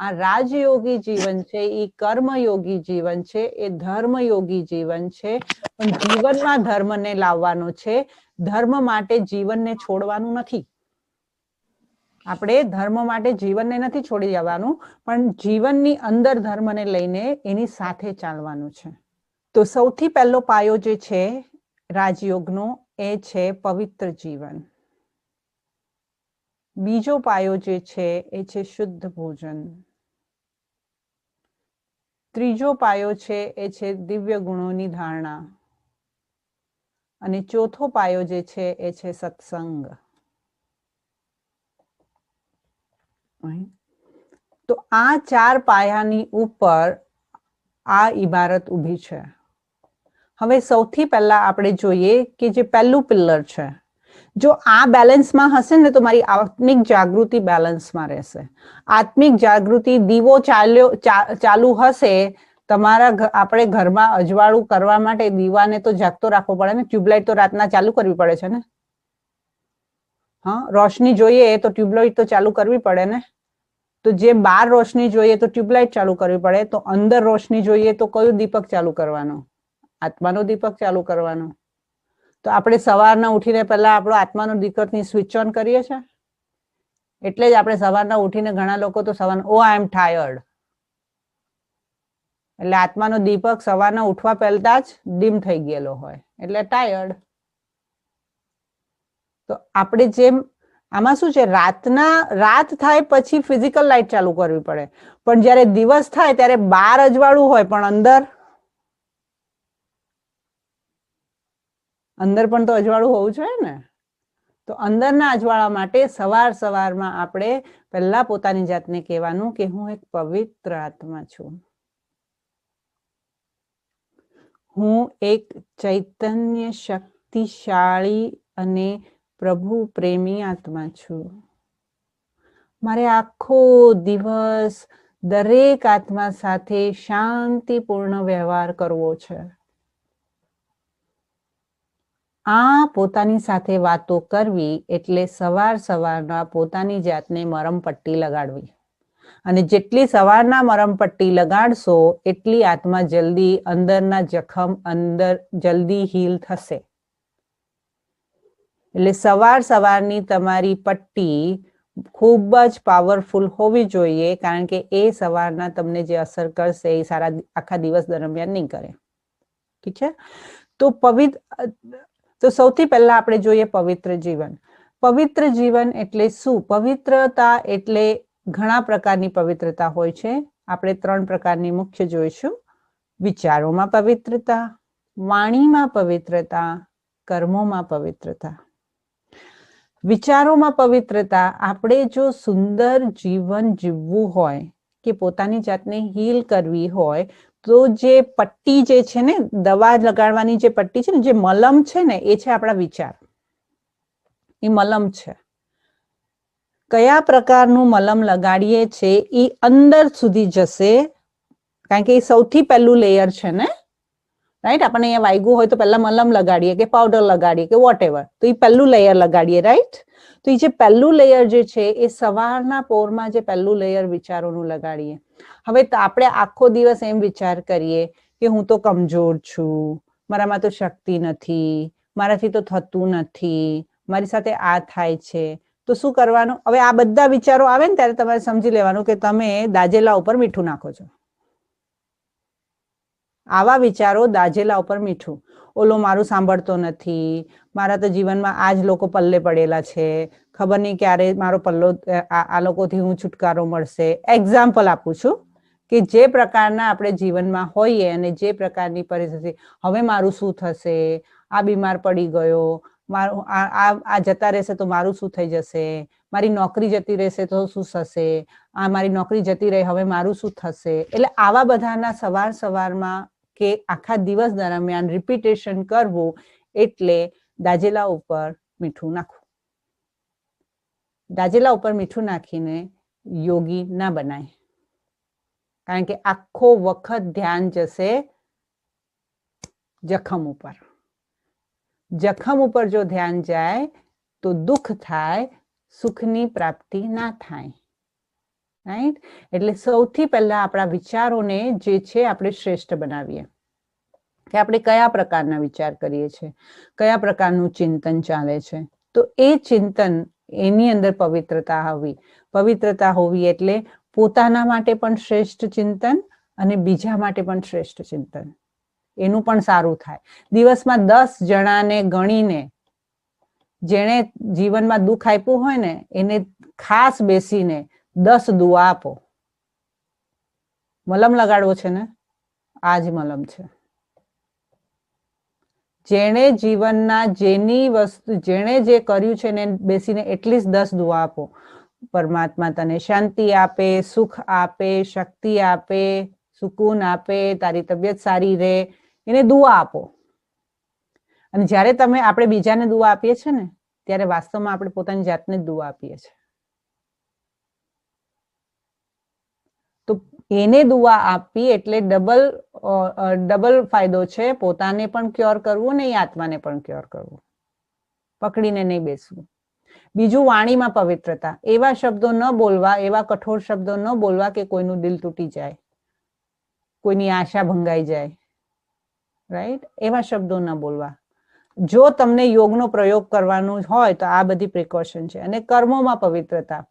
આ રાજયોગી જીવન છે, એ કર્મયોગી જીવન છે, એ ધર્મયોગી જીવન છે. પણ જીવનમાં ધર્મને લાવવાનો છે. ધર્મ માટે જીવનને છોડવાનું નથી. આપણે ધર્મ માટે જીવનને નથી છોડી જવાનું, પણ જીવનની અંદર ધર્મને લઈને એની સાથે ચાલવાનું છે. તો સૌથી પહેલો પાયો જે છે રાજયોગનો એ છે પવિત્ર જીવન. બીજો પાયો જે છે એ છે શુદ્ધ ભોજન. ત્રીજો પાયો છે એ છે દિવ્ય ગુણોની ધારણા. અને ચોથો પાયો જે છે એ છે સત્સંગ. તો આ 4 પાયાની ઉપર આ ઇબારત ઊભી છે. હવે સૌથી પહેલા આપણે જોઈએ કે જે પહેલું પિલ્લર છે, જો આ બેલેન્સમાં હશે ને તો મારી આત્મિક જાગૃતિ બેલેન્સમાં રહેશે. આત્મિક જાગૃતિ દીવો ચાલુ હશે. આપણે ઘરમાં અજવાળું કરવા માટે દીવાને તો જાગતો રાખવો પડે ને. ટ્યુબલાઇટ તો રાતના ચાલુ કરવી પડે છે ને. હા, રોશની જોઈએ તો ટ્યુબલાઇટ તો ચાલુ કરવી પડે ને. તો જે બહાર રોશની જોઈએ તો ટ્યુબલાઇટ ચાલુ કરવી પડે. તો અંદર રોશની જોઈએ તો કયું દીપક ચાલુ કરવાનો? આત્માનો દીપક ચાલુ કરવાનો. તો આપણે સવારના ઉઠીને પહેલા આપણો આત્માનો દીપકની સ્વિચ ઓન કરીએ છીએ. એટલે જ આપણે સવારના ઉઠીને ઘણા લોકો તો સવારના આઈ એમ ટાયર્ડ, એટલે આત્માનો દીપક સવારના ઉઠવા પહેલા જ ડીમ થઈ ગયેલો હોય એટલે ટાયર્ડ. તો આપણે જેમ આમાં શું છે, રાત થાય પછી ફિઝિકલ લાઇટ ચાલુ કરવી પડે, પણ જ્યારે દિવસ થાય ત્યારે બહાર અજવાળું હોય પણ અંદર પણ તો અજવાળું હોવું જોઈએ ને. તો અંદરના અજવાળા માટે સવારમાં આપણે પહેલા પોતાની જાતને કહેવાનું કે હું એક પવિત્ર આત્મા છું, હું એક ચૈતન્ય શક્તિશાળી અને પ્રભુ પ્રેમી આત્મા છું. મારે આખો દિવસ દરેક આત્મા સાથે શાંતિપૂર્ણ વ્યવહાર કરવો છે. આ પોતાની સાથે વાતો કરવી એટલે સવારના પોતાની જાતને મરમપટ્ટી લગાડવી, અને જેટલી સવારના મરમપટ્ટી લગાડશો એટલી આત્મા જલ્દી અંદરના જખમ જલ્દી હીલ થશે. એટલે સવારની તમારી પટ્ટી ખૂબ જ પાવરફુલ હોવી જોઈએ, કારણ કે એ સવારના તમને જે અસર કરશે એ આખા દિવસ દરમિયાન નહીં કરે. ઠીક છે. તો સૌથી પહેલા આપણે જોઈએ પવિત્ર જીવન. પવિત્ર જીવન એટલે શું? પવિત્રતા એટલે ઘણા પ્રકારની પવિત્રતા હોય છે. આપણે 3 પ્રકારની મુખ્ય જોઈશું. વિચારોમાં પવિત્રતા, વાણીમાં પવિત્રતા, કર્મોમાં પવિત્રતા. વિચારોમાં પવિત્રતા, આપણે જો સુંદર જીવન જીવવું હોય કે પોતાની જાતને હીલ કરવી હોય તો જે પટ્ટી જે છે ને, દવા લગાડવાની જે પટ્ટી છે ને, જે મલમ છે ને, એ છે આપણા વિચાર. એ મલમ છે. કયા પ્રકારનું મલમ લગાડીએ છે એ અંદર સુધી જશે, કારણ કે એ સૌથી પહેલું લેયર છે ને, રાઈટ. આપણને અહીંયા વાગ્યું હોય તો પહેલા મલમ લગાડીએ કે પાવડર લગાડીએ કે વોટ એવર, તો એ પહેલું લેયર લગાડીએ, રાઈટ. તો એ જે પહેલું લેયર જે છે એ સવારના પોરમાં જે પહેલું લેયર વિચારોનું લગાડીએ. હવે આપણે આખો દિવસ એમ વિચાર કરીએ કે હું તો કમજોર છું, મારામાં તો શક્તિ નથી, મારાથી તો થતું નથી, મારી સાથે આ થાય છે. તો શું કરવાનું? હવે આ બધા વિચારો આવે ને ત્યારે તમારે સમજી લેવાનું કે તમે દાજેલા ઉપર મીઠું નાખો છો. આવા વિચારો દાજેલા ઉપર મીઠું. ઓલો મારું સાંભળતો નથી, મારા તો જીવનમાં આ જ લોકો પલ્લે પડેલા છે, ખબર નહીં ક્યારે મારો પલ્લો આ લોકોથી હું છુટકારો મળશે. એક્ઝામ્પલ આપું છું કે જે પ્રકારના આપણે જીવનમાં હોઈએ અને જે પ્રકારની પરિસ્થિતિ, હવે મારું શું થશે, આ બીમાર પડી ગયો, મારું આ જતા રહેશે તો મારું શું થઈ જશે, મારી નોકરી જતી રહેશે તો શું થશે, આ મારી નોકરી જતી રહી હવે મારું શું થશે. એટલે આવા બધાના સવારમાં કે આખા દિવસ દરમિયાન રિપીટેશન કરવું, એટલે દાજેલા ઉપર મીઠું નાખવું. દાજેલા ઉપર મીઠું નાખીને યોગી ના બનાય, કારણ કે આખો વખત ધ્યાન જશે જખમ ઉપર. જખમ ઉપર જો ધ્યાન જાય તો દુઃખ થાય, સુખની પ્રાપ્તિ ના થાય, રાઈટ. એટલે સૌથી પહેલા આપણા વિચારોને જે છે આપણે શ્રેષ્ઠ બનાવીએ, કે આપણે કયા પ્રકારના વિચાર કરીએ છીએ, કયા પ્રકારનું ચિંતન ચાલે છે. તો એ ચિંતન, એની અંદર પવિત્રતા હોવી એટલે પોતાના માટે પણ શ્રેષ્ઠ ચિંતન અને બીજા માટે પણ શ્રેષ્ઠ ચિંતન. એનું પણ સારું થાય. દિવસમાં 10 જણાને ગણીને, જેણે જીવનમાં દુઃખ આપ્યું હોય ને, એને ખાસ બેસીને 10 દુઆ આપો. મલમ લગાડવો છે ને, આ જ મલમ છે. જેણે જીવનના જેણે જે કર્યું છે એને બેસીને એટલીસ્ટ 10 દુઆ આપો. પરમાત્મા તને શાંતિ આપે, સુખ આપે, શક્તિ આપે, સુકૂન આપે, તારી તબિયત સારી રહે, એને દુઆ આપો. અને જ્યારે આપણે બીજાને દુઆ આપીએ છીએ ને, ત્યારે વાસ્તવમાં આપણે પોતાની જાતને જ દુઆ આપીએ છીએ. તો એને દુઆ આપી એટલે ડબલ ફાયદો છે. પોતાને પણ ક્યોર કરવું ને એ આત્માને પણ ક્યોર કરવું. પકડીને નહીં બેસવું. બીજું, વાણીમાં પવિત્રતા. એવા શબ્દો ન બોલવા, એવા કઠોર શબ્દો ન બોલવા કે કોઈનું દિલ તૂટી જાય, કોઈની આશા ભંગાઈ જાય, રાઈટ. એવા શબ્દો ન બોલવા. જો તમને યોગનો પ્રયોગ કરવાનો હોય તો આ બધી પ્રિકોશન છે. અને કર્મોમાં પવિત્રતા,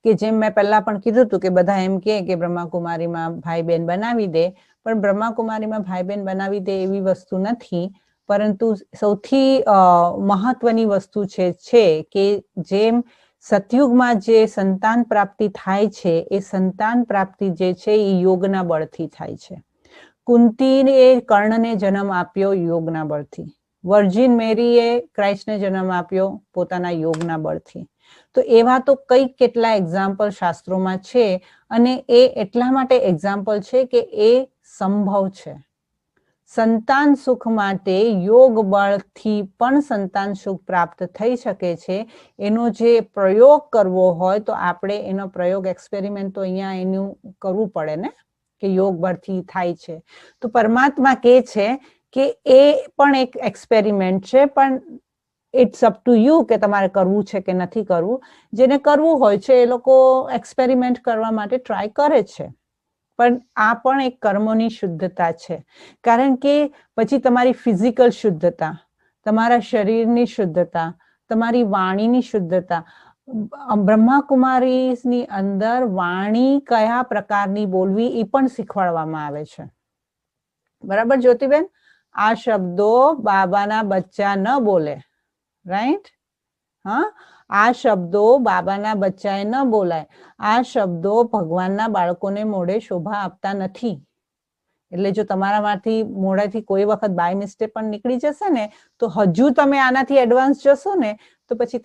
કે જેમ મેં પહેલા પણ કીધું હતું કે બધા એમ કે બ્રહ્માકુમારીમાં ભાઈ બહેન બનાવી દે, પણ બ્રહ્માકુમારીમાં ભાઈ બહેન બનાવી દે એવી વસ્તુ નથી. પરંતુ સૌથી મહત્વની વસ્તુ છે કે જેમ સતયુગમાં જે સંતાન પ્રાપ્તિ થાય છે એ સંતાન પ્રાપ્તિ જે છે એ યોગના બળથી થાય છે. કુંતીએ કર્ણને જન્મ આપ્યો યોગના બળથી. વર્જિન મેરીએ ક્રાઇસ્ટને જન્મ આપ્યો પોતાના યોગના બળથી. તો એવા તો કઈ કેટલા એક્ઝામ્પલ શાસ્ત્રોમાં છે અને એ એટલા માટે એક્ઝામ્પલ છે કે એ સંભવ છે. સંતાન સુખ માટે યોગ બળથી પણ સંતાન સુખ પ્રાપ્ત થઈ શકે છે. એનો જે પ્રયોગ કરવો હોય તો આપણે એનો પ્રયોગ એક્સપેરિમેન્ટ તો અહીંયા એનું કરવું પડે ને કે યોગ બળથી થાય છે. તો પરમાત્મા કહે છે કે એ પણ એક એક્સપેરિમેન્ટ છે, પણ ઇટ્સ અપ ટુ યુ કે તમારે કરવું છે કે નથી કરવું. જેને કરવું હોય છે એ લોકો એક્સપેરિમેન્ટ કરવા માટે ટ્રાય કરે છે, પણ આ પણ એક કર્મોની શુદ્ધતા છે. કારણ કે પછી તમારી ફિઝિકલ શુદ્ધતા, તમારા શરીરની શુદ્ધતા, તમારી વાણીની શુદ્ધતા, બ્રહ્માકુમારીની અંદર વાણી કયા પ્રકારની બોલવી એ પણ શીખવાડવામાં આવે છે. બરાબર જ્યોતિબેન? આ શબ્દો બાબાના બચ્ચા ન બોલે, રાઈટ? હા, આ શબ્દો બાબાના બચ્ચાએ ન બોલાય. આ શબ્દો ભગવાનના બાળકોને મોઢે શોભા આપતા નથી. એટલે જો તમારામાંથી મોઢેથી કોઈ વખત બાય મિસ્ટેક પણ નીકળી જશે ને તો હજુ તમે આનાથી એડવાન્સ જશો ને તો પછી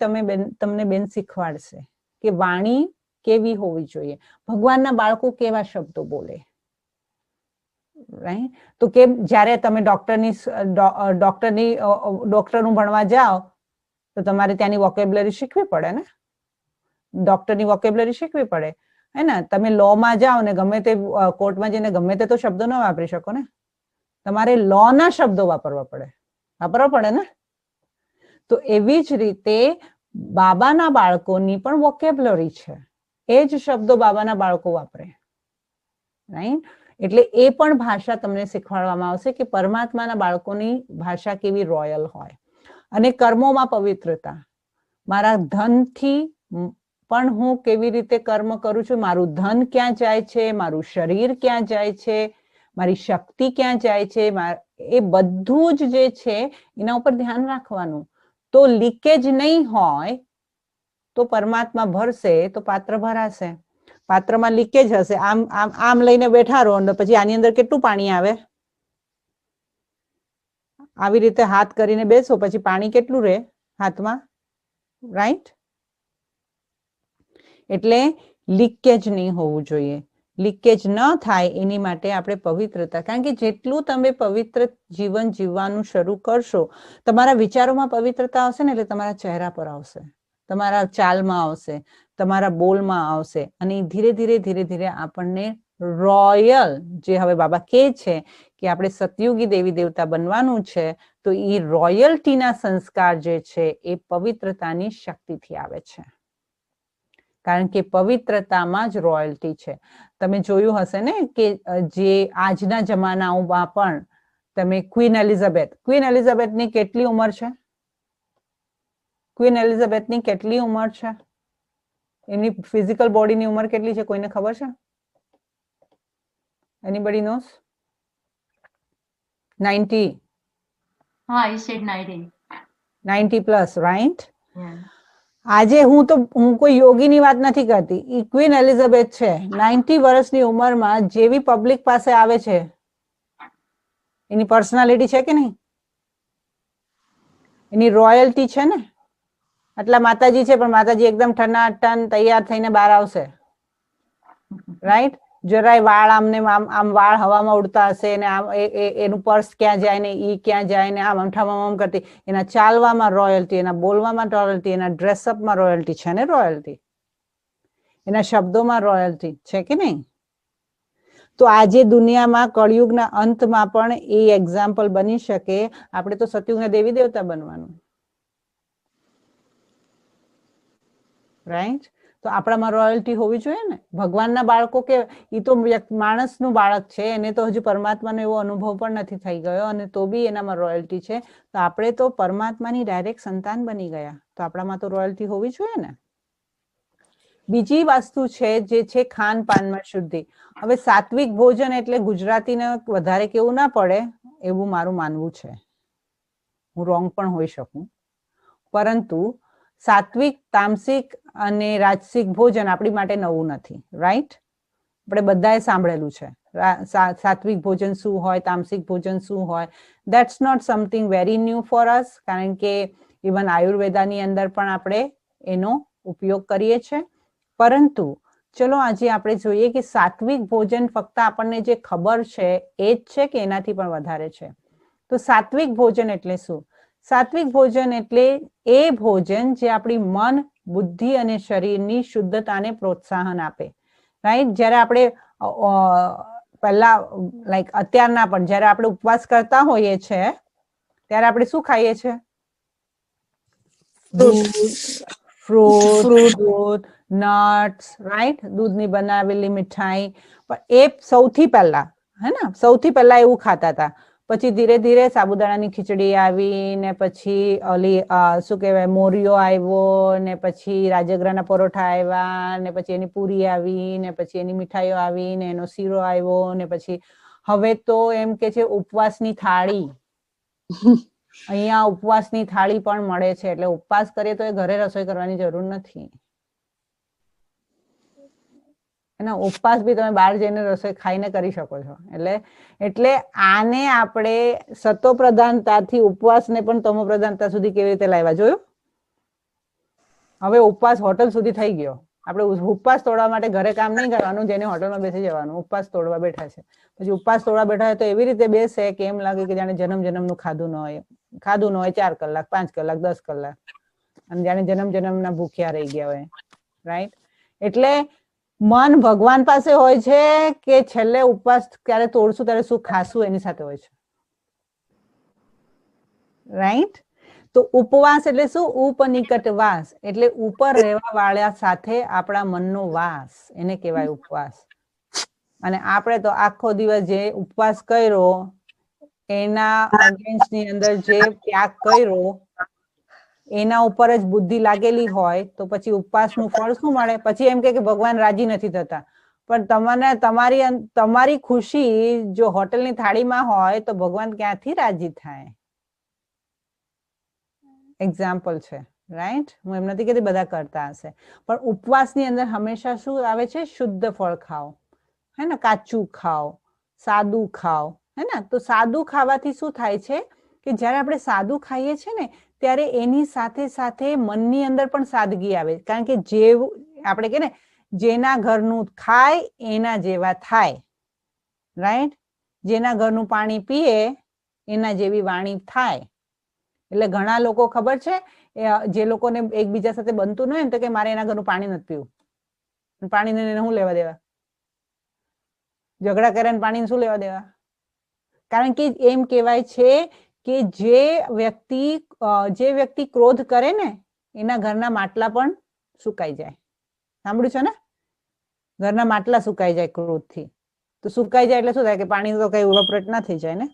તમને બેન શીખવાડશે કે વાણી કેવી હોવી જોઈએ, ભગવાનના બાળકો કેવા શબ્દો બોલે. રાઈટ? તો કેમ જ્યારે તમે ડોક્ટરનું ભણવા જાઓ તો તમારે ત્યાંની વોકેબ્યુલરી શીખવી પડે ને, ડોક્ટરની વોકેબ્યુલરી શીખવી પડે, હે ને? તમે લો માં જાઓ ને ગમે તે કોર્ટમાં જઈને ગમે તે તો શબ્દો ન વાપરી શકો ને, તમારે લો ના શબ્દો વાપરવા પડે ને. તો એવી જ રીતે બાબાના બાળકોની પણ વોકેબ્યુલરી છે, એ જ શબ્દો બાબાના બાળકો વાપરે, રાઈટ? એટલે એ પણ ભાષા તમને શીખવાડવામાં આવશે કે પરમાત્માના બાળકોની ભાષા કેવી રોયલ હોય. અને કર્મોમાં પવિત્રતા, મારા ધનથી પણ હું કેવી રીતે કર્મ કરું છું, મારું ધન ક્યાં જાય છે, મારું શરીર ક્યાં જાય છે, મારી શક્તિ ક્યાં જાય છે, એ બધું જ જે છે એના ઉપર ધ્યાન રાખવાનું. તો લીકેજ નહીં હોય તો પરમાત્મા ભરશે તો પાત્ર ભરાશે. પાત્રમાં લીકેજ હશે, આમ આમ આમ લઈને બેઠા રહો અને પછી આની અંદર કેટલું પાણી આવે, આવી રીતે હાથ કરીને બેસો પછી પાણી કેટલું રહે હાથમાં, રાઈટ? એટલે લીકેજ નહીં હોવું જોઈએ. લીકેજ ન થાય એની માટે આપણે પવિત્રતા, કારણ કે જેટલું તમે પવિત્ર જીવન જીવવાનું શરૂ કરશો, તમારા વિચારોમાં પવિત્રતા આવશે ને એટલે તમારા ચહેરા પર આવશે, તમારા ચાલમાં આવશે, તમારા બોલમાં આવશે, અને ધીરે ધીરે આપણને રોયલ, જે હવે બાબા કહે છે કે આપણે સતયુગી દેવી દેવતા બનવાનું છે, તો એ રોયલ્ટીના સંસ્કાર જે છે એ પવિત્રતાની શક્તિથી આવે છે. કારણ કે પવિત્રતામાં જ રોયલ્ટી છે. તમે જોયું હશે ને કે જે આજના જમાનાઓમાં પણ તમે ક્વીન એલિઝાબેથની કેટલી ઉંમર છે? ક્વીન એલિઝાબેથની કેટલી ઉંમર છે? એની ફિઝિકલ બોડીની ઉંમર કેટલી છે કોઈને ખબર છે? Anybody knows? 90. I said 90. 90 plus, right? Yeah. આજે હું કોઈ યોગીની વાત નથી કરતી, ઈ ક્વીન એલિઝાબેથ છે, 90 વર્ષની ઉંમરમાં જેવી પબ્લિક પાસે આવે છે, એની પર્સનાલિટી છે કે નહીં? એની રોયલ્ટી છે ને. આટલા માતાજી છે પણ માતાજી એકદમ ઠનાઠન તૈયાર થઈને બહાર આવશે, રાઈટ? જરાય વાળ આમને આમ વાળ હવામાં ઉડતા હશે ને આમ એનું પર્સ ક્યાં જાય ને ઈ ક્યાં જાય ને આમ આમ કરતી, એના ચાલવામાં રોયલ્ટી, એના બોલવામાં રોયલ્ટી, એના ડ્રેસઅપમાં રોયલ્ટી છે ને, રોયલ્ટી એના શબ્દોમાં રોયલ્ટી છે કે નહીં? તો આજે દુનિયામાં કળિયુગના અંતમાં પણ એ એક્ઝામ્પલ બની શકે. આપણે તો સતયુગના દેવી દેવતા બનવાનું, રાઈટ? તો આપણામાં રોયલ્ટી હોવી જોઈએ ને. ભગવાનના બાળકો કે એ તો માણસનું બાળક છે, એને તો હજુ પરમાત્માનો એવો અનુભવ પણ નથી થઈ ગયો, અને તો બી એનામાં રોયલ્ટી છે. તો આપણે તો પરમાત્માની ડાયરેક્ટ સંતાન બની ગયા, તો આપણામાં તો રોયલ્ટી હોવી જોઈએ ને. બીજી વસ્તુ છે જે છે ખાનપાનમાં શુદ્ધિ. હવે સાત્વિક ભોજન એટલે ગુજરાતીને વધારે કેવું ના પડે એવું મારું માનવું છે. હું રોંગ પણ હોઈ શકું, પરંતુ સાત્વિક, તામસિક અને રાજસિક ભોજન આપણી માટે નવું નથી, રાઈટ? આપણે બધાએ સાંભળેલું છે સાત્વિક ભોજન શું હોય, તામસિક ભોજન શું હોય. That's not something very new for us, કારણ કે ઇવન આયુર્વેદાની અંદર પણ આપણે એનો ઉપયોગ કરીએ છીએ. પરંતુ ચલો આજે આપણે જોઈએ કે સાત્વિક ભોજન ફક્ત આપણને જે ખબર છે એ જ છે કે એનાથી પણ વધારે છે. તો સાત્વિક ભોજન એટલે શું? સાત્વિક ભોજન એટલે એ ભોજન જે આપણી મન, બુદ્ધિ અને શરીરની શુદ્ધતાને પ્રોત્સાહન આપે, રાઈટ? જ્યારે આપણે પહેલા લાઈક અત્યારના પણ જ્યારે આપણે ઉપવાસ કરતા હોઈએ છીએ ત્યારે આપણે શું ખાઈએ છીએ? ફ્રૂટ, દૂધ, નટ્સ, રાઈટ? દૂધની બનાવેલી મીઠાઈ. પણ એ સૌથી પહેલા, હે ને, સૌથી પહેલા એવું ખાતા હતા. પછી ધીરે ધીરે સાબુદાણાની ખીચડી આવી, ને પછી ઓલી શું કહેવાય મોરિયો આવ્યો, ને પછી રાજગરાના પરોઠા આવ્યા, ને પછી એની પૂરી આવી, ને પછી એની મીઠાઈઓ આવી, ને એનો શીરો આવ્યો, ને પછી હવે તો એમ કે છે ઉપવાસની થાળી. અહીંયા ઉપવાસની થાળી પણ મળે છે, એટલે ઉપવાસ કરીએ તો એ ઘરે રસોઈ કરવાની જરૂર નથી. એના ઉપવાસ બી તમે બહાર જઈને રસોઈ ખાઈને કરી શકો છો. એટલે આને આપણે સતો પ્રધાનતાથી ઉપવાસને પણ તમો પ્રધાનતા સુધી કેવી રીતે લાવ્યા, જોયું? હવે ઉપવાસ હોટલ સુધી થઈ ગયો. આપણે ઉપવાસ તોડવા માટે ઘરે કામ નહીં કરવાનું, જેને હોટલમાં બેસી જવાનું. ઉપવાસ તોડવા બેઠા છે, પછી ઉપવાસ તોડવા બેઠા હોય તો એવી રીતે બેસે કે એમ લાગે કે જાણે જન્મનું ખાધું ન હોય. ખાધું ન હોય 4 કલાક, 5 કલાક, 10 કલાક, અને જાણે જન્મના ભૂખ્યા રહી ગયા હોય, રાઈટ? એટલે મન ભગવાન પાસે હોય છે કે છેલ્લે ઉપવાસ ક્યારે તોડશું ત્યારે શું ખાશું એની સાથે હોય છે, રાઈટ? તો ઉપવાસ એટલે શું? ઉપનિકટ વાસ, એટલે ઉપર રહેવા વાળા સાથે આપણા મનનો વાસ, એને કહેવાય ઉપવાસ. અને આપણે તો આખો દિવસ જે ઉપવાસ કર્યો એના અગેન્સ્ટ ની અંદર જે ત્યાગ કર્યો એના ઉપર જ બુદ્ધિ લાગેલી હોય તો પછી ઉપવાસનું ફળ શું મળે? પછી એમ કે ભગવાન રાજી નથી થતા. પણ તમને તમારી ખુશી જો હોટલની થાળીમાં હોય તો ભગવાન ક્યાંથી રાજી થાય? એક્ઝામ્પલ છે, રાઈટ? હું એમ નથી કહેતી બધા કરતા હશે, પણ ઉપવાસની અંદર હંમેશા શું આવે છે? શુદ્ધ ફળ ખાઓ, હે ને, કાચું ખાઓ, સાદું ખાઓ, હે ને? તો સાદું ખાવાથી શું થાય છે કે જ્યારે આપણે સાદું ખાઈએ છીએ ને ત્યારે એની સાથે સાથે મનની અંદર પણ સાદગી આવે, કારણ કે જેવું આપણે કે ને જેના ઘરનું ખાય એના જેવા થાય, રાઈટ? જેના ઘરનું પાણી પીએ એના જેવી વાણી થાય. એટલે ઘણા લોકો ખબર છે જે લોકોને એકબીજા સાથે બનતું ન હોય ને તો કે મારે એના ઘરનું પાણી નથી પીવું, પાણીને શું લેવા દેવા? ઝઘડા કરે ને પાણીને શું લેવા દેવા? કારણ કે એમ કહેવાય છે કે જે વ્યક્તિ ક્રોધ કરે ને એના ઘરના માટલા પણ સુકાઈ જાય. સાંભળ્યું છે ને? ઘરના માટલા સુકાઈ જાય ક્રોધથી. તો સુકાઈ જાય એટલે શું થાય કે પાણી તો કઈ ઇવેપોરેટ ના થઈ જાય ને.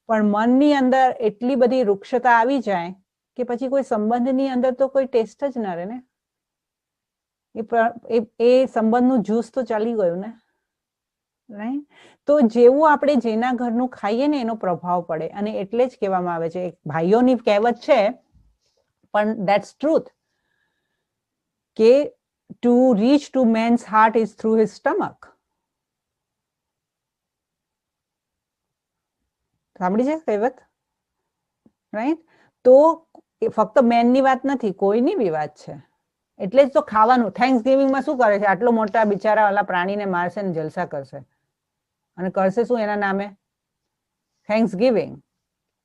પણ મનની અંદર એટલી બધી વૃક્ષતા આવી જાય કે પછી કોઈ સંબંધની અંદર તો કોઈ ટેસ્ટ જ ના રહે ને. એ સંબંધનું જ્યુસ તો ચાલી ગયું ને, રાઈટ? તો જેવું આપણે જેના ઘરનું ખાઈએ ને એનો પ્રભાવ પડે, અને એટલે જ કહેવામાં આવે છે, ભાઈઓની કહેવત છે પણ ધેટ્સ ટ્રુથ, કે to reach to men's heart is through his stomach. સાંભળી છે કહેવત, રાઈટ? તો ફક્ત મેનની વાત નથી, કોઈની બી વાત છે. એટલે જ તો ખાવાનું થેન્ક્સ ગિવિંગમાં શું કરે છે? આટલો મોટા બિચારા વાળા પ્રાણીને મારશે ને જલસા કરશે, અને કરશે શું એના નામે? Thanks giving,